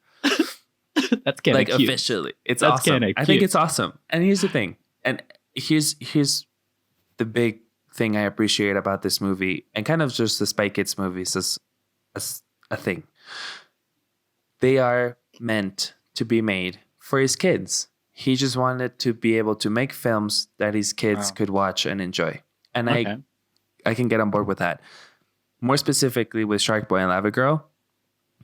That's kind of like cute. Officially. It's awesome. I think it's awesome. And here's the thing. And here's the big thing I appreciate about this movie and kind of just the Spy Kids movies as a thing. They are meant to be made for his kids. He just wanted to be able to make films that his kids could watch and enjoy. And I can get on board with that. More specifically with Sharkboy and Lavagirl,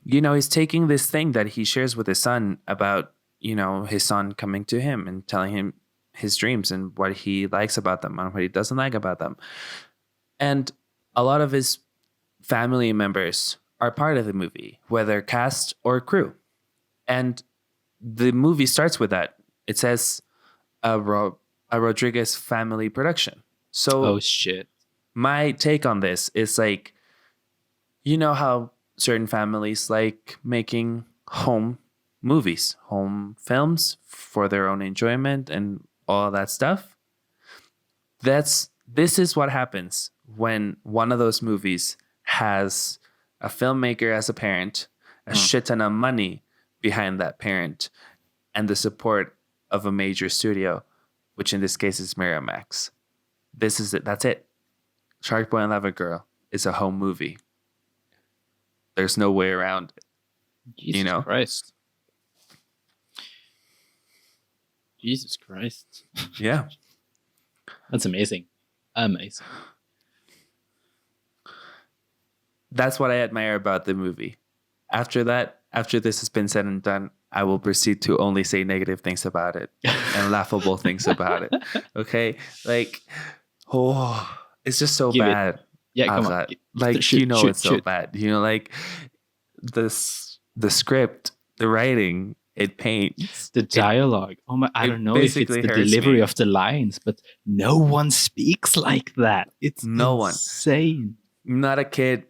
he's taking this thing that he shares with his son about, his son coming to him and telling him his dreams and what he likes about them and what he doesn't like about them. And a lot of his family members are part of the movie, whether cast or crew. And the movie starts with that. It says a Rodriguez family production. So oh shit. My take on this is like, how certain families like making home movies, home films for their own enjoyment and all that stuff. This is what happens when one of those movies has a filmmaker as a parent, a shit ton of money behind that parent, and the support of a major studio, which in this case is Miramax. This is it. That's it. Sharkboy and Lavagirl is a home movie. There's no way around it. Jesus Christ. Jesus Christ. Yeah. That's amazing. Amazing. That's what I admire about the movie. After this has been said and done, I will proceed to only say negative things about it and laughable things about it. Okay? Like, it's just so bad. Yeah, come on. Algot. Like, Shoot, it's so bad. Like the script, the writing, it paints. The dialogue. Oh my! I it don't know if it's basically the hurts delivery me. of the lines, but no one speaks like that. It's No one. insane. Not a kid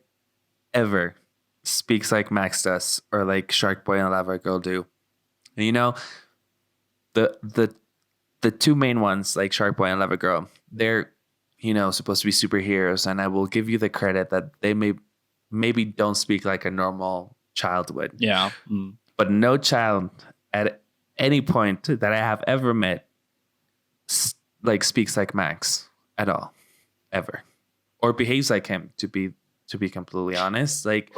ever speaks like Max does or like Sharkboy and Lavagirl do. And the two main ones, like Sharkboy and Lavagirl, they're supposed to be superheroes, and I will give you the credit that they maybe don't speak like a normal child would. Yeah. But no child at any point that I have ever met speaks like Max at all, ever, or behaves like him. To be completely honest, like,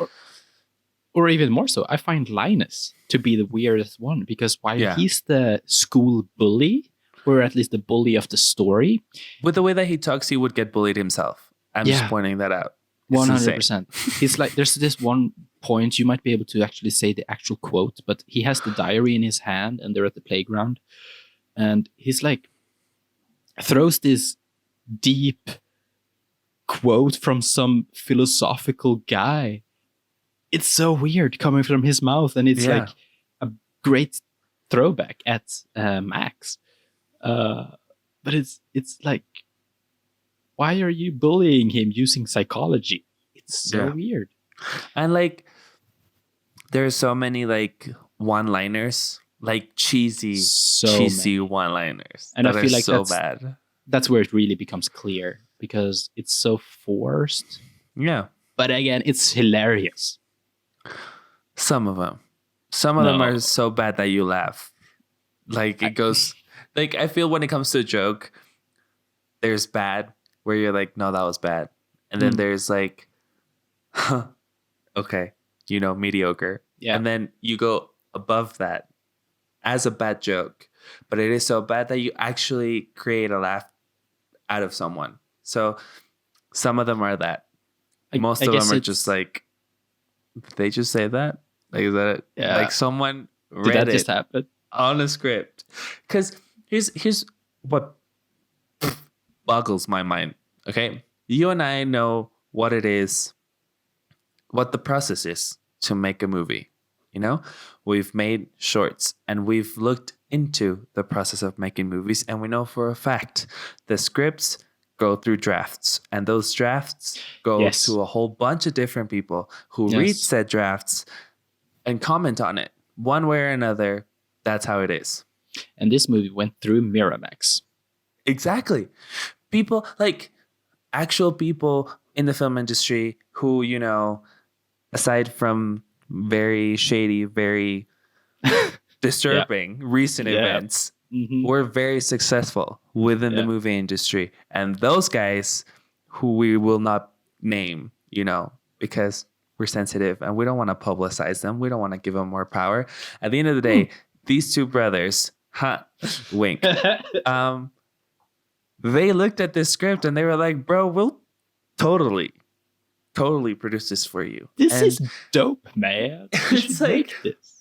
or even more so, I find Linus to be the weirdest one, because while Yeah. he's the school bully, or at least the bully of the story, with the way that he talks, he would get bullied himself. I'm just Yeah. pointing that out. It's 100%. He's like, there's this one point you might be able to actually say the actual quote, but he has the diary in his hand, and they're at the playground, and he's like, throws this deep quote from some philosophical guy. It's so weird coming from his mouth, and it's Yeah. like a great throwback at Max. But it's like, why are you bullying him using psychology? It's so Yeah. weird. And like, there's so many like one-liners, like cheesy one-liners, And I that feel are like so that's- bad. That's where it really becomes clear, because it's so forced. Yeah, But again, it's hilarious. some of them are so bad that you laugh. Like, it goes like, I feel when it comes to a joke, there's bad where you're like, no, that was bad, and then there's like, okay, mediocre. Yeah. And then you go above that as a bad joke, but it is so bad that you actually create a laugh out of someone. So some of them are that. Most of them are just like, did they just say that? Like, is that it? Yeah. Like, someone Did read that it just happen? on a script. Because here's what boggles my mind. Okay, you and I know what it is, what the process is to make a movie. We've made shorts, and we've looked into the process of making movies, and we know for a fact the scripts go through drafts, and those drafts go Yes. to a whole bunch of different people who Yes. read said drafts and comment on it one way or another. That's how it is. And this movie went through Miramax. Exactly. People, like actual people in the film industry who, aside from very shady, very disturbing recent events, Mhm. were very successful within the movie industry. And those guys, who we will not name, because we're sensitive and we don't want to publicize them. We don't want to give them more power. At the end of the day, these two brothers, wink. They looked at this script and they were like, bro, we'll totally produce this for you. This And is dope, man. We It's should make like- this.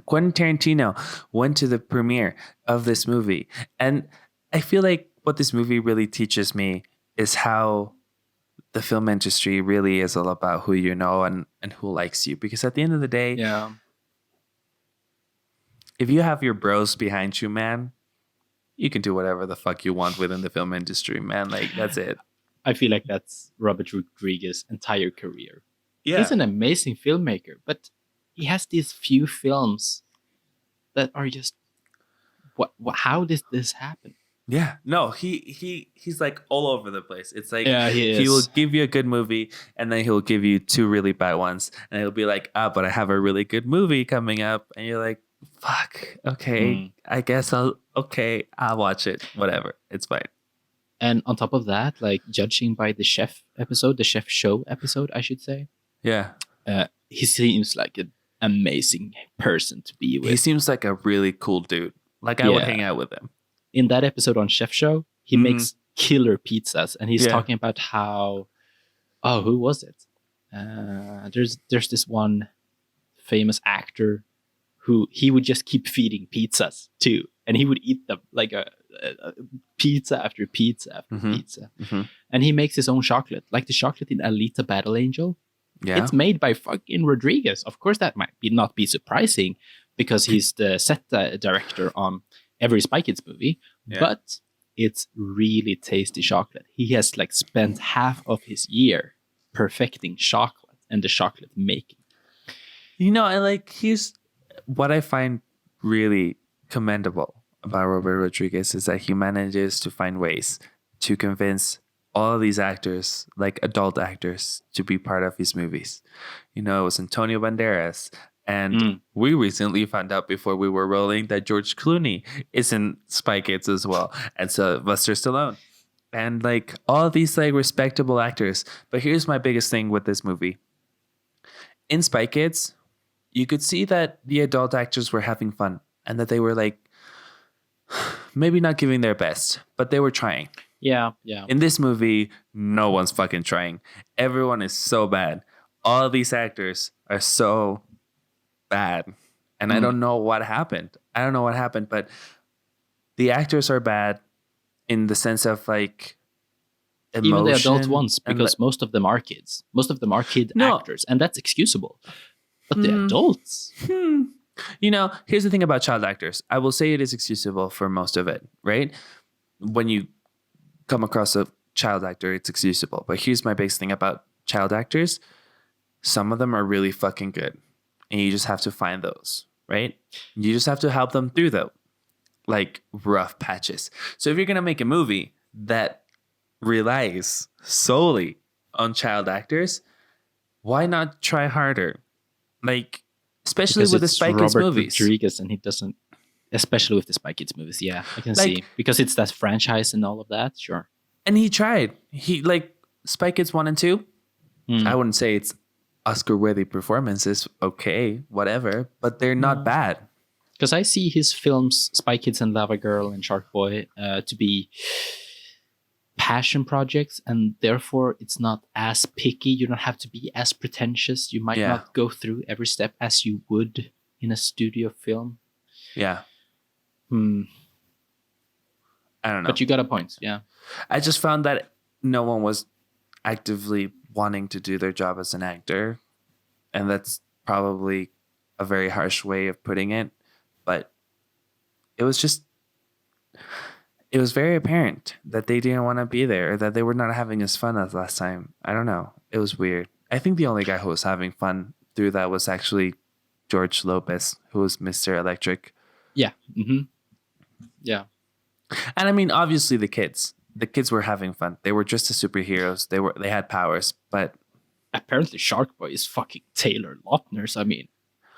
Quentin Tarantino went to the premiere of this movie. And I feel like what this movie really teaches me is how the film industry really is all about who you know and who likes you. Because at the end of the day, Yeah. if you have your bros behind you, man, you can do whatever the fuck you want within the film industry, man. Like, that's it. I feel like that's Robert Rodriguez's entire career. Yeah. He's an amazing filmmaker, but he has these few films that are just, how did this happen? Yeah. No, he's like all over the place. It's like, Yeah, he is. he will give you a good movie and then he'll give you two really bad ones. And he'll be like, but I have a really good movie coming up. And you're like, fuck, okay, I guess I'll watch it. Whatever. It's fine. And on top of that, like, judging by the chef show episode, I should say, Yeah. he seems like an amazing person to be with. He seems like a really cool dude. Like, I would Yeah. hang out with him. In that episode on Chef Show, he makes killer pizzas, and he's Yeah. talking about how, who was it? There's this one famous actor who he would just keep feeding pizzas to, and he would eat them like a pizza after pizza after Mhm. pizza. Mhm. And he makes his own chocolate. Like the chocolate in Alita Battle Angel. Yeah. It's made by fucking Rodriguez. Of course, that might not be surprising because he's the set director on every Spy Kids movie. Yeah. But it's really tasty chocolate. He has like spent half of his year perfecting chocolate and the chocolate making. You know, I like here's what I find really commendable about Robert Rodriguez is that he manages to find ways to convince all of these actors, like adult actors, to be part of his movies. You know, it was Antonio Banderas. And we recently found out before we were rolling that George Clooney is in Spy Kids as well. And Sylvester Stallone. And like all these like respectable actors. But here's my biggest thing with this movie. In Spy Kids, you could see that the adult actors were having fun and that they were like maybe not giving their best, but they were trying. Yeah. In this movie, no one's fucking trying. Everyone is so bad. All these actors are so bad. And I don't know what happened. But the actors are bad in the sense of like emotion. Even the adult ones, because most of them are kids. Most of them are kid actors, and that's excusable. But the adults... You know, here's the thing about child actors. I will say it is excusable for most of it, right? When you come across a child actor, it's excusable. But here's my biggest thing about child actors. Some of them are really fucking good. And you just have to find those, right? You just have to help them through the like rough patches. So if you're going to make a movie that relies solely on child actors, why not try harder? Like, especially because with the Spy Kids Robert movies. Rodriguez, and he doesn't, especially with the Spy Kids movies. Yeah, I can see because it's that franchise and all of that. Sure. And he tried. He like Spy Kids 1 and 2. I wouldn't say it's Oscar-worthy performances. Okay, whatever, but they're not bad. Because I see his films, Spy Kids and Lavagirl and Sharkboy, to be passion projects, and therefore it's not as picky. You don't have to be as pretentious. You might not go through every step as you would in a studio film. Yeah. I don't know. But you got a point. Yeah. I just found that no one was actively wanting to do their job as an actor. And that's probably a very harsh way of putting it. But it was very apparent that they didn't want to be there, or that they were not having as fun as last time. I don't know. It was weird. I think the only guy who was having fun through that was actually George López, who was Mr. Electric. Yeah. Yeah. And I mean, obviously the kids were having fun. They were dressed as superheroes. They had powers, but apparently Sharkboy is fucking Taylor Lautner. So I mean,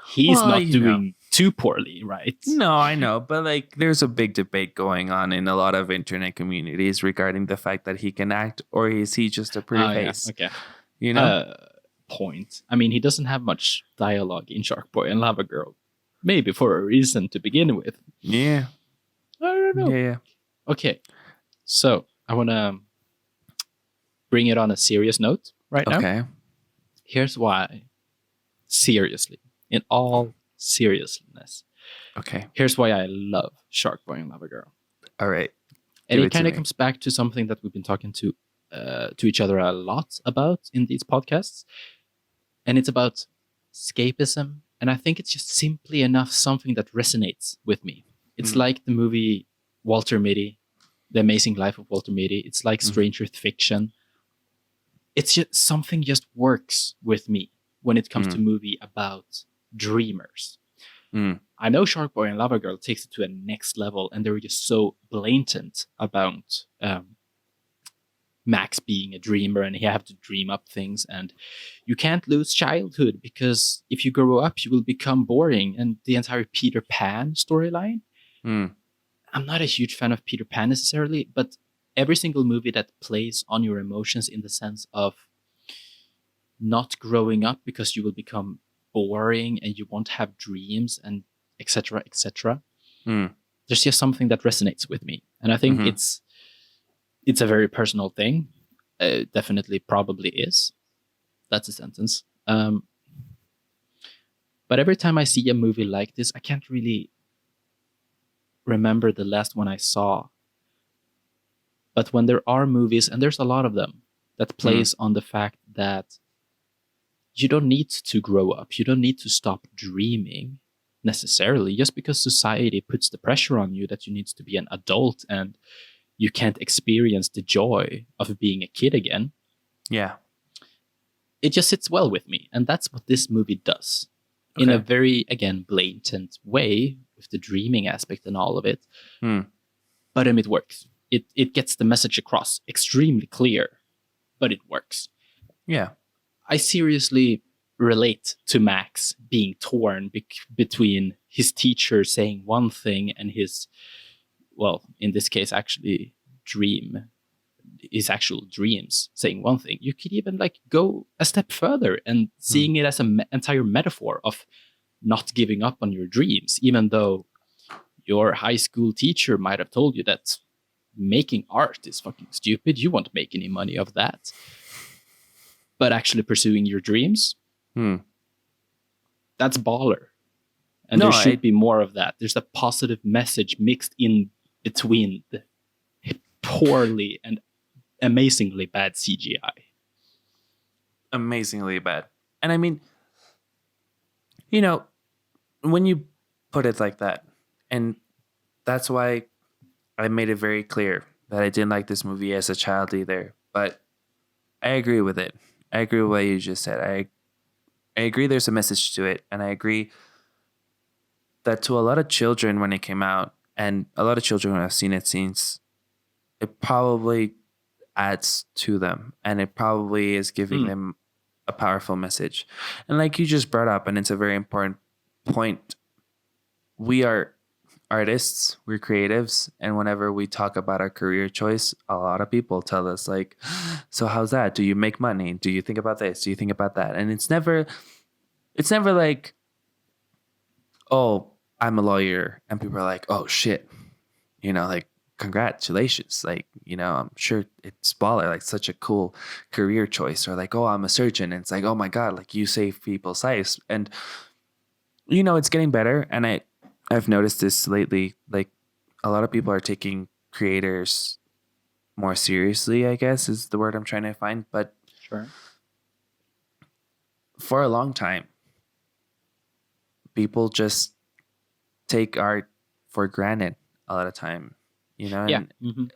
he's not doing too poorly, right? No, I know, but like there's a big debate going on in a lot of internet communities regarding the fact that he can act, or is he just a pretty face? Yeah. Okay. You know? Point. I mean, he doesn't have much dialogue in Sharkboy and Lavagirl. Maybe for a reason to begin with. Yeah. I don't know. Yeah. Okay. So I want to bring it on a serious note right now. Okay. Here's why. Seriously. In all seriousness. Okay. Here's why I love Sharkboy and Lavagirl. All right. And it kind of comes back to something that we've been talking to each other a lot about in these podcasts. And it's about escapism. And I think it's just simply enough something that resonates with me. It's like the movie Walter Mitty, The Amazing Life of Walter Mitty. It's like Stranger Fiction. It's just something just works with me when it comes to movie about dreamers. I know Sharkboy and Lavagirl takes it to a next level, and they're just so blatant about Max being a dreamer, and he have to dream up things, and you can't lose childhood because if you grow up, you will become boring. And the entire Peter Pan storyline. I'm not a huge fan of Peter Pan necessarily, but every single movie that plays on your emotions in the sense of not growing up because you will become boring and you won't have dreams and etc. etc. There's just something that resonates with me, and I think it's a very personal thing. Definitely, probably is. That's a sentence. But every time I see a movie like this, I can't really remember the last one I saw But when there are movies, and there's a lot of them, that plays on the fact that you don't need to grow up. You don't need to stop dreaming necessarily, just because society puts the pressure on you that you need to be an adult and you can't experience the joy of being a kid again. Yeah. It just sits well with me. And that's what this movie does. Okay. In a very, again, blatant way, with the dreaming aspect and all of it. But it works. It gets the message across extremely clear, but it works. Yeah. I seriously relate to Max being torn between his teacher saying one thing and his, well, in this case, actually his actual dreams saying one thing. You could even like go a step further and seeing it as an entire metaphor of not giving up on your dreams, even though your high school teacher might have told you that making art is fucking stupid. You won't make any money of that. But actually pursuing your dreams, that's baller. And there should be more of that. There's a positive message mixed in between the poorly and amazingly bad CGI. Amazingly bad. And I mean, you know, when you put it like that, and that's why I made it very clear that I didn't like this movie as a child either, but I agree with it. I agree with what you just said. I agree there's a message to it, and I agree that to a lot of children when it came out, and a lot of children who have seen it since, it probably adds to them, and it probably is giving them a powerful message. And like you just brought up, and it's a very important point, we are artists, we're creatives, and whenever we talk about our career choice, a lot of people tell us like, so how's that? Do you make money? Do you think about this? Do you think about that? And it's never like, oh, I'm a lawyer, and people are like, oh shit, you know, like, congratulations, like, you know, I'm sure it's baller, like such a cool career choice. Or like, oh, I'm a surgeon, and it's like, oh my god, like you save people's lives. And you know, it's getting better, and I've noticed this lately, like a lot of people are taking creators more seriously, I guess is the word I'm trying to find. But sure, for a long time, people just take art for granted a lot of time, you know, and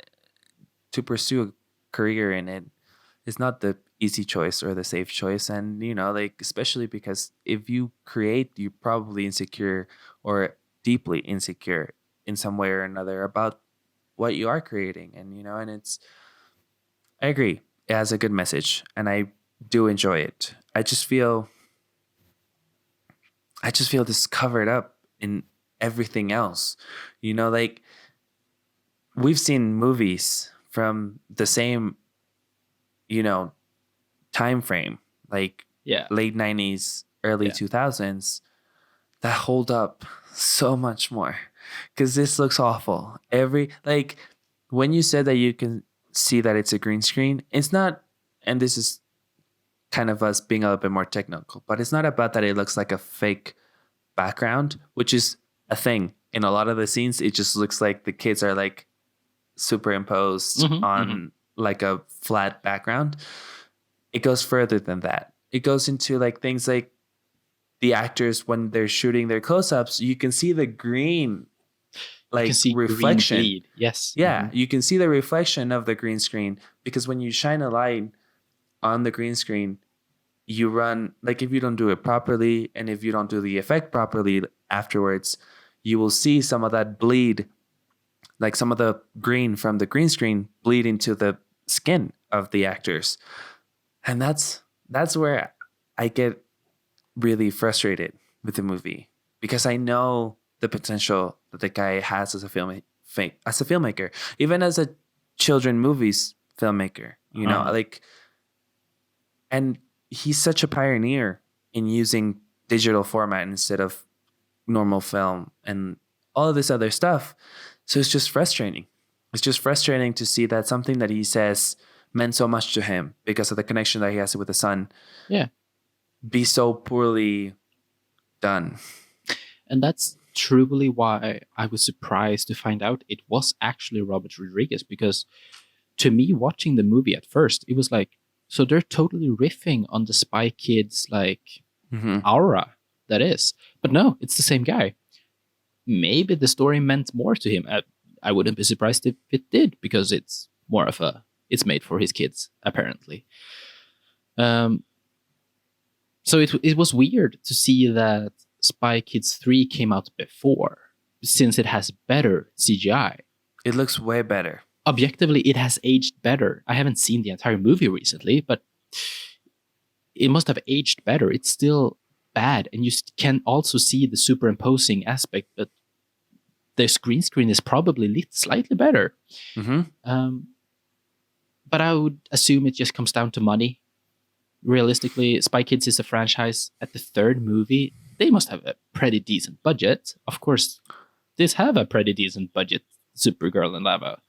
to pursue a career in it is not the easy choice or the safe choice. And, you know, like, especially because if you create, you're probably insecure or deeply insecure in some way or another about what you are creating. And, you know, and I agree, it has a good message, and I do enjoy it. I just feel this is covered up in everything else, you know, like we've seen movies from the same, you know, time frame, like late 90s, early 2000s, that hold up so much more, because this looks awful. Like when you said that you can see that it's a green screen, it's not, and this is kind of us being a little bit more technical, but it's not about that it looks like a fake background, which is a thing in a lot of the scenes. It just looks like the kids are like superimposed on like a flat background. It goes further than that. It goes into like things like the actors, when they're shooting their close-ups, you can see the green, like, you can see reflection. Green bleed. Yes. Yeah, you can see the reflection of the green screen, because when you shine a light on the green screen, you run, like if you don't do it properly and if you don't do the effect properly afterwards, you will see some of that bleed, like some of the green from the green screen bleed into the skin of the actors. And that's where I get really frustrated with the movie, because I know the potential that the guy has as a filmmaker, even as a children movies filmmaker, you know, like, and he's such a pioneer in using digital format instead of normal film and all of this other stuff. So it's just frustrating. It's just frustrating to see that something that he says meant so much to him because of the connection that he has with the son. Yeah. Be so poorly done. And that's truly why I was surprised to find out it was actually Robert Rodriguez, because to me, watching the movie at first, it was like, so they're totally riffing on the Spy Kids like aura that is. But no, it's the same guy. Maybe the story meant more to him. I wouldn't be surprised if it did, because it's more of it's made for his kids, apparently. So it was weird to see that Spy Kids 3 came out before, since it has better CGI. It looks way better. Objectively, it has aged better. I haven't seen the entire movie recently, but it must have aged better. It's still bad, and you can also see the superimposing aspect, but the green screen is probably lit slightly better. But I would assume it just comes down to money. Realistically, Spy Kids is a franchise. At the third movie, they must have a pretty decent budget. Of course, these have a pretty decent budget. Supergirl and Lava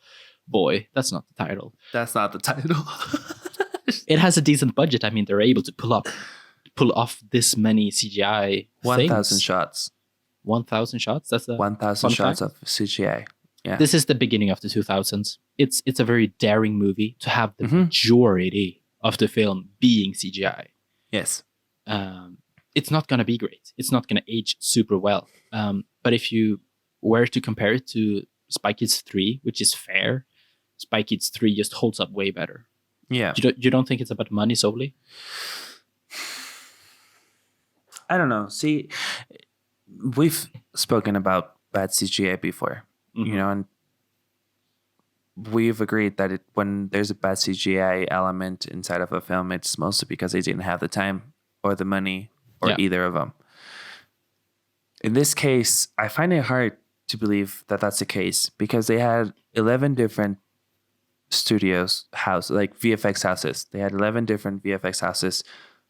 Boy. That's not the title. That's not the title. It has a decent budget. I mean, they're able to pull off this many CGI 1,000 shots. 1,000 shots? That's a 1,000 shots of CGI. Yeah. This is the beginning of the 2000s. It's a very daring movie to have the majority of the film being CGI. Yes. It's not going to be great. It's not going to age super well. But if you were to compare it to Spy Kids 3, which is fair, Spy Kids 3 just holds up way better. Yeah. You don't think it's about money solely? I don't know. See, we've spoken about bad CGI before, and we've agreed that when there's a bad CGI element inside of a film, it's mostly because they didn't have the time or the money or either of them. In this case, I find it hard to believe that that's the case, because they had 11 different studios, like VFX houses. They had 11 different VFX houses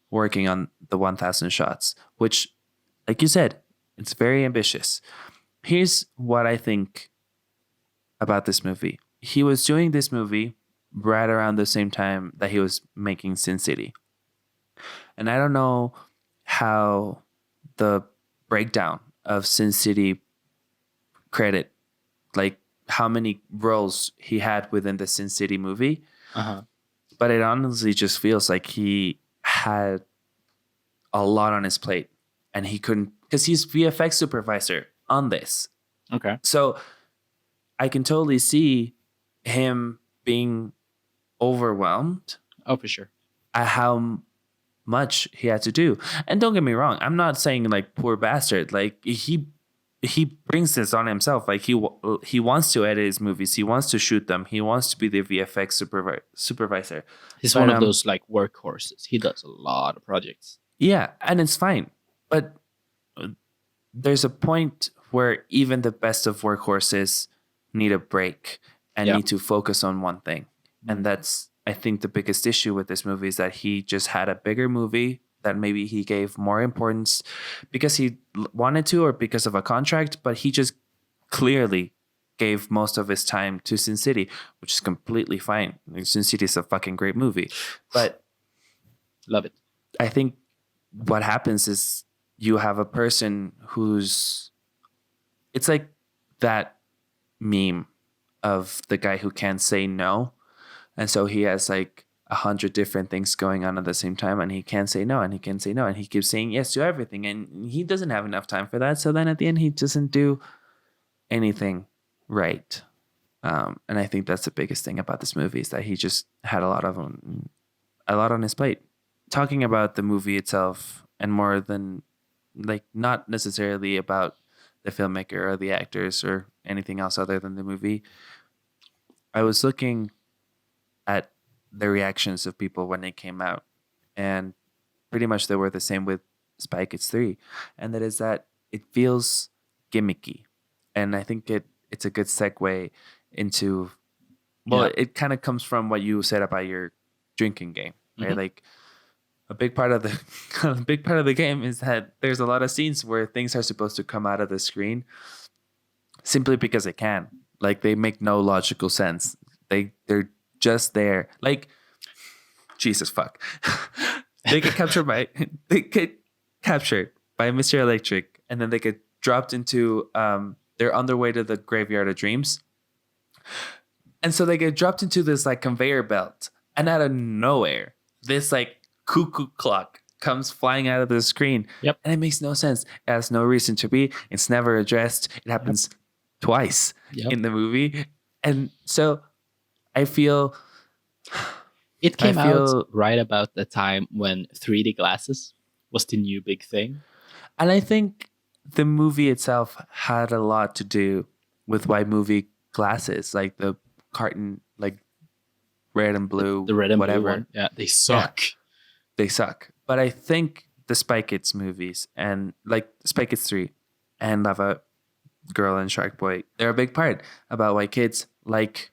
working on the 1,000 shots, which, like you said, it's very ambitious. Here's what I think about this movie. He was doing this movie right around the same time that he was making Sin City. And I don't know how the breakdown of Sin City credit, like how many roles he had within the Sin City movie. But it honestly just feels like he had a lot on his plate, and he couldn't, because he's VFX supervisor on this. Okay. So I can totally see him being overwhelmed. Oh, for sure. At how much he had to do. And don't get me wrong, I'm not saying like poor bastard. Like he brings this on himself. Like he wants to edit his movies. He wants to shoot them. He wants to be the VFX supervisor. He's one of those like workhorses. He does a lot of projects. Yeah, and it's fine. But there's a point where even the best of workhorses need a break and need to focus on one thing. And that's, I think, the biggest issue with this movie, is that he just had a bigger movie that maybe he gave more importance because he wanted to or because of a contract, but he just clearly gave most of his time to Sin City, which is completely fine. Sin City is a fucking great movie. But love it. I think what happens is you have a person who's, it's like that meme of the guy who can't say no. And so he has like 100 different things going on at the same time, and he can't say no, and he can say no, and he keeps saying yes to everything, and he doesn't have enough time for that. So then at the end, he doesn't do anything right. And I think that's the biggest thing about this movie, is that he just had a lot on his plate. Talking about the movie itself, and more than like not necessarily about the filmmaker or the actors or anything else other than the movie, I was looking at the reactions of people when it came out, and pretty much they were the same with Spy Kids 3, and that is that it feels gimmicky. And I think it's a good segue into, it kind of comes from what you said about your drinking game, right? Like a big part of the game is that there's a lot of scenes where things are supposed to come out of the screen simply because they can. Like they make no logical sense. They're just there. Like, Jesus fuck. They get captured by Mr. Electric, and then they get dropped into they're on their way to the graveyard of dreams. And so they get dropped into this like conveyor belt, and out of nowhere, this like cuckoo clock comes flying out of the screen. Yep. And it makes no sense. It has no reason to be. It's never addressed. It happens twice in the movie. And so I feel it came out right about the time when 3D glasses was the new big thing. And I think the movie itself had a lot to do with why movie glasses, like the carton, like red and blue, the red and whatever. blue one. Yeah, they suck. Yeah, they suck. But I think the Spy Kids movies and like Spy Kids 3 and Lava Girl and Sharkboy, they're a big part about why kids like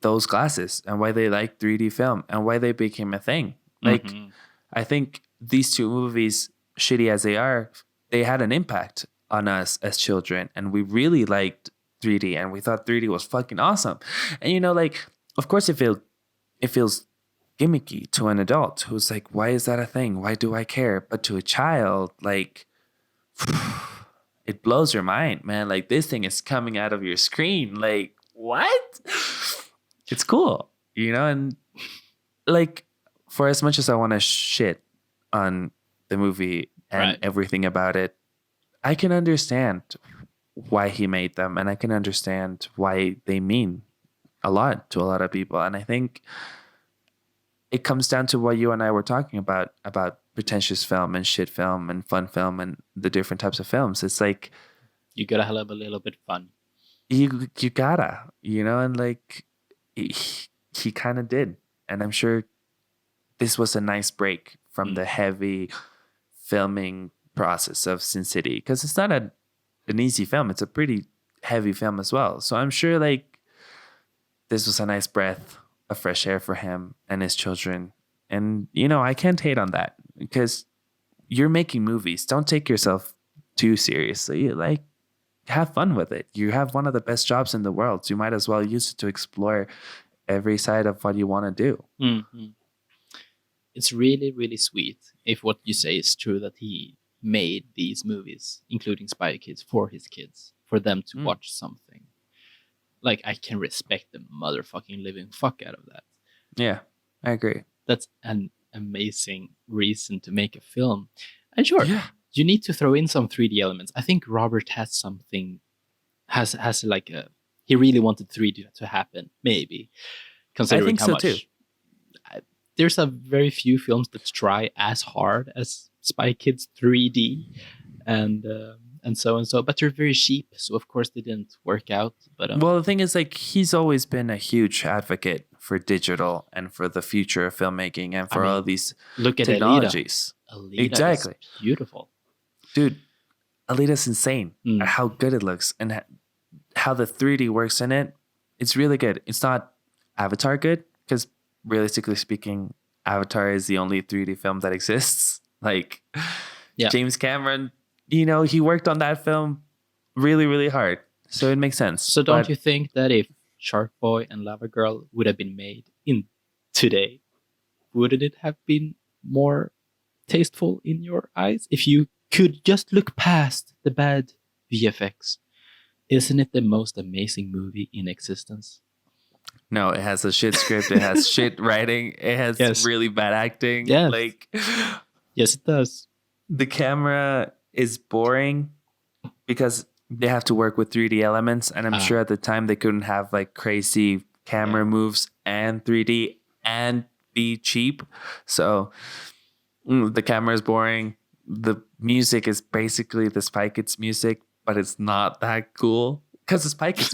those glasses and why they like 3D film and why they became a thing. Like, I think these two movies, shitty as they are, they had an impact on us as children, and we really liked 3D, and we thought 3D was fucking awesome. And you know, like, of course, it feels gimmicky to an adult who's like, why is that a thing? Why do I care? But to a child, like, it blows your mind, man. Like, this thing is coming out of your screen. Like, what? It's cool, you know? And like, for as much as I want to shit on the movie and everything about it, I can understand why he made them, and I can understand why they mean a lot to a lot of people. And I think it comes down to what you and I were talking about pretentious film and shit film and fun film and the different types of films. It's like, you gotta have a little bit fun. You gotta, you know, and like he kind of did. And I'm sure this was a nice break from the heavy filming process of Sin City, because it's not an easy film. It's a pretty heavy film as well. So I'm sure like this was a nice breath of fresh air for him and his children. And, you know, I can't hate on that, because you're making movies. Don't take yourself too seriously. Like, have fun with it. You have one of the best jobs in the world. So you might as well use it to explore every side of what you want to do. Mm-hmm. It's really, really sweet if what you say is true, that he made these movies, including Spy Kids, for his kids, for them to watch something. Like, I can respect the motherfucking living fuck out of that. Yeah, I agree. That's an amazing reason to make a film. And sure, you need to throw in some 3D elements. I think Robert has something, has like a, he really wanted 3D to happen, maybe. Considering I think how so much. too. There's a very few films that try as hard as Spy Kids 3D, and so, but they're very cheap, so of course they didn't work out. But well, the thing is, like, he's always been a huge advocate for digital and for the future of filmmaking and for all these look at technologies. Alita exactly, is beautiful, dude. Alita's insane at how good it looks and how the 3D works in it. It's really good. It's not Avatar good, because realistically speaking, Avatar is the only 3D film that exists. Like, James Cameron, you know, he worked on that film really, really hard. So it makes sense. So don't you think that if Sharkboy and Lavagirl would have been made in today, wouldn't it have been more tasteful in your eyes? If you could just look past the bad VFX, isn't it the most amazing movie in existence? No, it has a shit script. It has shit writing. It has really bad acting. Yes. Like, yes, it does. The camera is boring because they have to work with 3D elements. And I'm sure at the time they couldn't have like crazy camera moves and 3D and be cheap. So the camera is boring. The music is basically the Spy Kids music, but it's not that cool. Because the Spy Kids,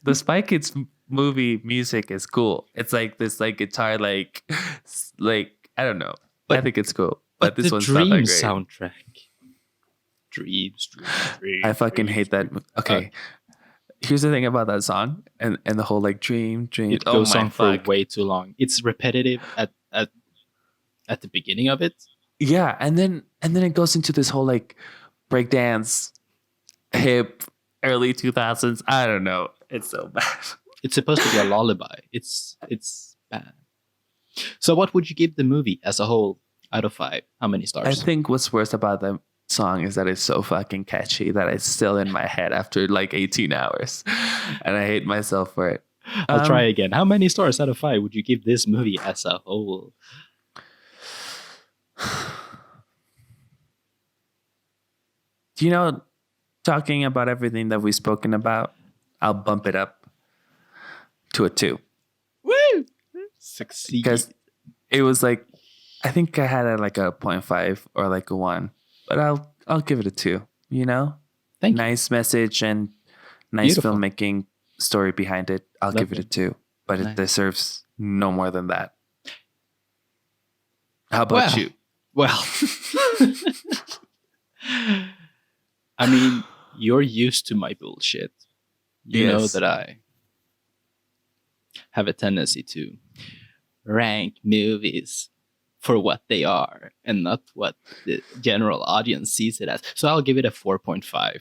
the Spy Kids movie music is cool. It's like this, like guitar, like I don't know. But I think it's cool. But this one's not that great. Soundtrack. Dreams. I fucking hate that. Okay, here's the thing about that song and the whole like dream. It goes on for way too long. It's repetitive at the beginning of it. Yeah, and then it goes into this whole like breakdance, hip, early 2000s. I don't know. It's so bad. It's supposed to be a lullaby. It's bad. So what would you give the movie as a whole out of 5? How many stars? I think what's worst about the song is that it's so fucking catchy that it's still in my head after like 18 hours. And I hate myself for it. I'll try again. How many stars out of 5 would you give this movie as a whole? Do you know, talking about everything that we've spoken about, I'll bump it up to a 2. Woo! Succeed. Because it was like, I think I had it like a 0.5 or like a 1. But I'll give it a 2, you know? Thank you. Nice message and nice Beautiful. filmmaking story behind it. I'll give it a 2. But Nice. it deserves no more than that. How about you? Well, I mean, you're used to my bullshit. You know Yes. that I have a tendency to rank movies for what they are and not what the general audience sees it as. So I'll give it a 4.5.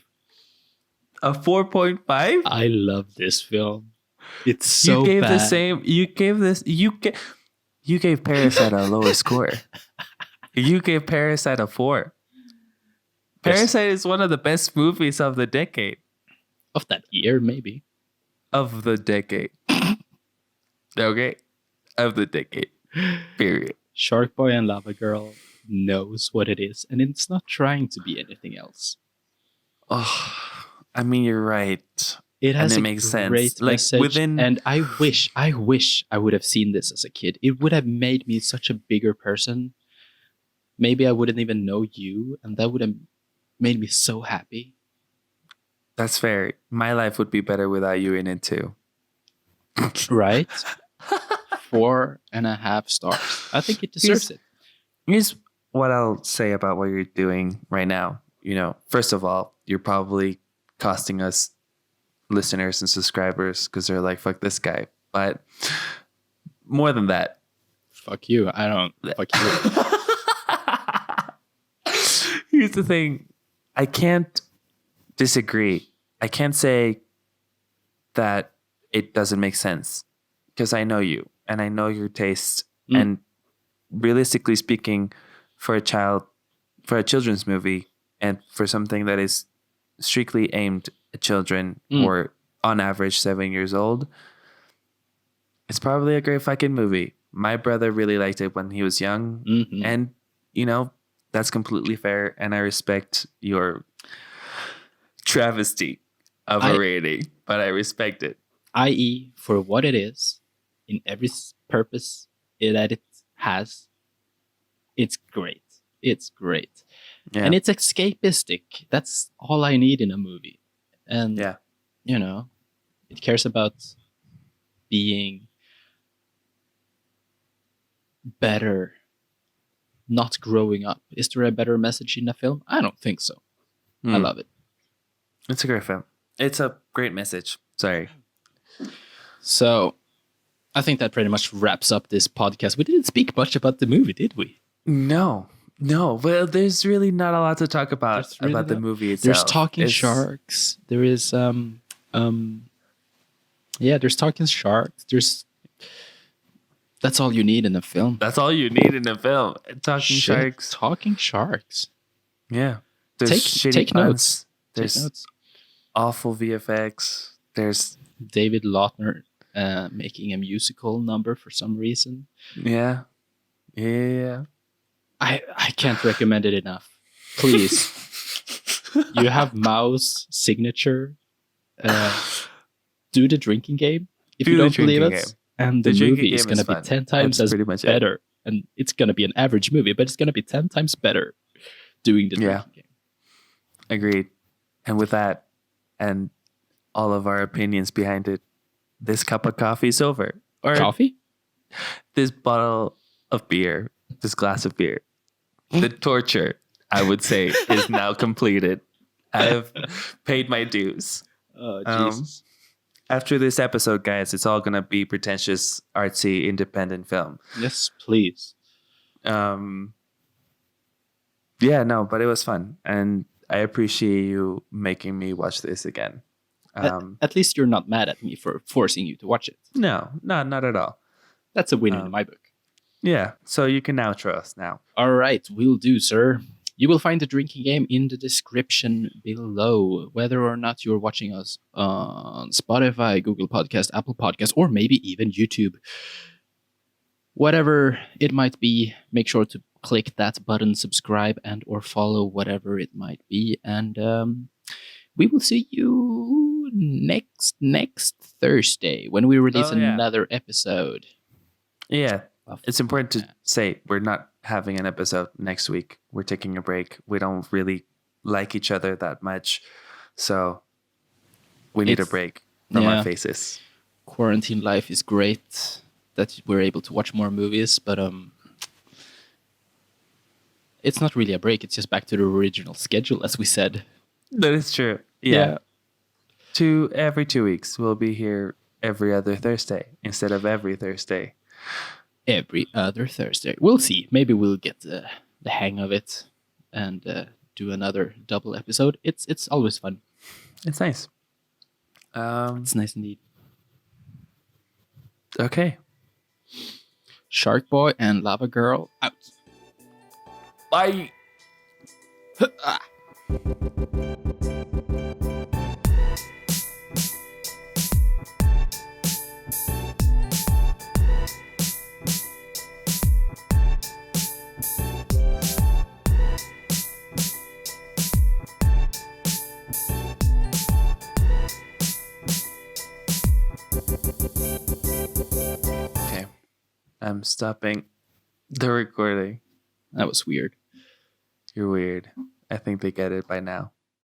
A 4.5? I love this film. It's so you gave bad. the same. You gave Parasite a lower score. You gave Parasite a 4. Yes. Parasite is one of the best movies of the decade. Of that year, maybe. Of the decade. Okay? Of the decade. Period. Sharkboy and Lavagirl knows what it is, and it's not trying to be anything else. Oh, I mean, you're right. It has And it a makes sense. great Like, message, within- and I wish I would have seen this as a kid. It would have made me such a bigger person. Maybe I wouldn't even know you, and that would have made me so happy. That's fair. My life would be better without you in it too. Right? 4.5 stars. I think it deserves it. Here's what I'll say about what you're doing right now. You know, first of all, you're probably costing us listeners and subscribers because they're like, fuck this guy. But more than that, Fuck you. I don't. Fuck you. here's the thing. I can't disagree. I can't say that it doesn't make sense because I know you and I know your tastes. And realistically speaking, for a children's movie and for something that is strictly aimed at children or on average 7 years old, it's probably a great fucking movie. My brother really liked it when he was young. Mhm. And, you know, that's completely fair. And I respect your travesty of a rating, but I respect it. I.e., for what it is, in every purpose that it has, it's great. It's great. Yeah. And it's escapistic. That's all I need in a movie. And, Yeah. you know, it cares about being better, not growing up. Is there a better message in a film? I don't think so. I love it. It's a great film. It's a great message. Sorry. So, I think that pretty much wraps up this podcast. We didn't speak much about the movie, did we? No. Well, there's really not a lot to talk about There's really the not. movie itself. There's talking sharks. There is there's talking sharks. That's all you need in a film. That's all you need in a film. Talking Shit. sharks. Talking sharks. Yeah. There's Take shitty notes. puns. There's Take notes. awful VFX. There's David Lautner making a musical number for some reason. yeah. I can't recommend it enough. Please. You have Mao's signature. Do the drinking game if Do you the don't believe drinking it. game. And The the drinking movie is game going is to be fun. 10 times That's as pretty much it. better. And it's going to be an average movie, but it's going to be 10 times better doing the Yeah. drinking game. Agreed. And with that, and all of our opinions behind it, this cup of coffee is over. Or Coffee? this bottle of beer, this glass of beer. The torture, I would say, is now completed. I have paid my dues. Oh, Jesus. After this episode, guys, it's all going to be pretentious, artsy, independent film. Yes, please. Yeah, no, but it was fun. And I appreciate you making me watch this again. At least you're not mad at me for forcing you to watch it. No, not at all. That's a win in my book. Yeah, so you can outro us now. All right, will do, sir. You will find the drinking game in the description below. Whether or not you're watching us on Spotify, Google Podcast, Apple Podcast, or maybe even YouTube, whatever it might be, make sure to click that button, subscribe, and or follow, whatever it might be. And we will see you next Thursday when we release another episode. Yeah. It's important to say we're not having an episode next week. We're taking a break. We don't really like each other that much. So we need a break from our faces. Quarantine life is great that we're able to watch more movies, but it's not really a break. It's just back to the original schedule, as we said. That is true. Yeah. Every 2 weeks. We'll be here every other Thursday instead of every Thursday. Every other Thursday. We'll see. Maybe we'll get the hang of it and do another double episode. It's always fun. It's nice. It's nice indeed. Okay. Sharkboy and Lavagirl out. Bye. I'm stopping the recording. That was weird. You're weird. I think they get it by now.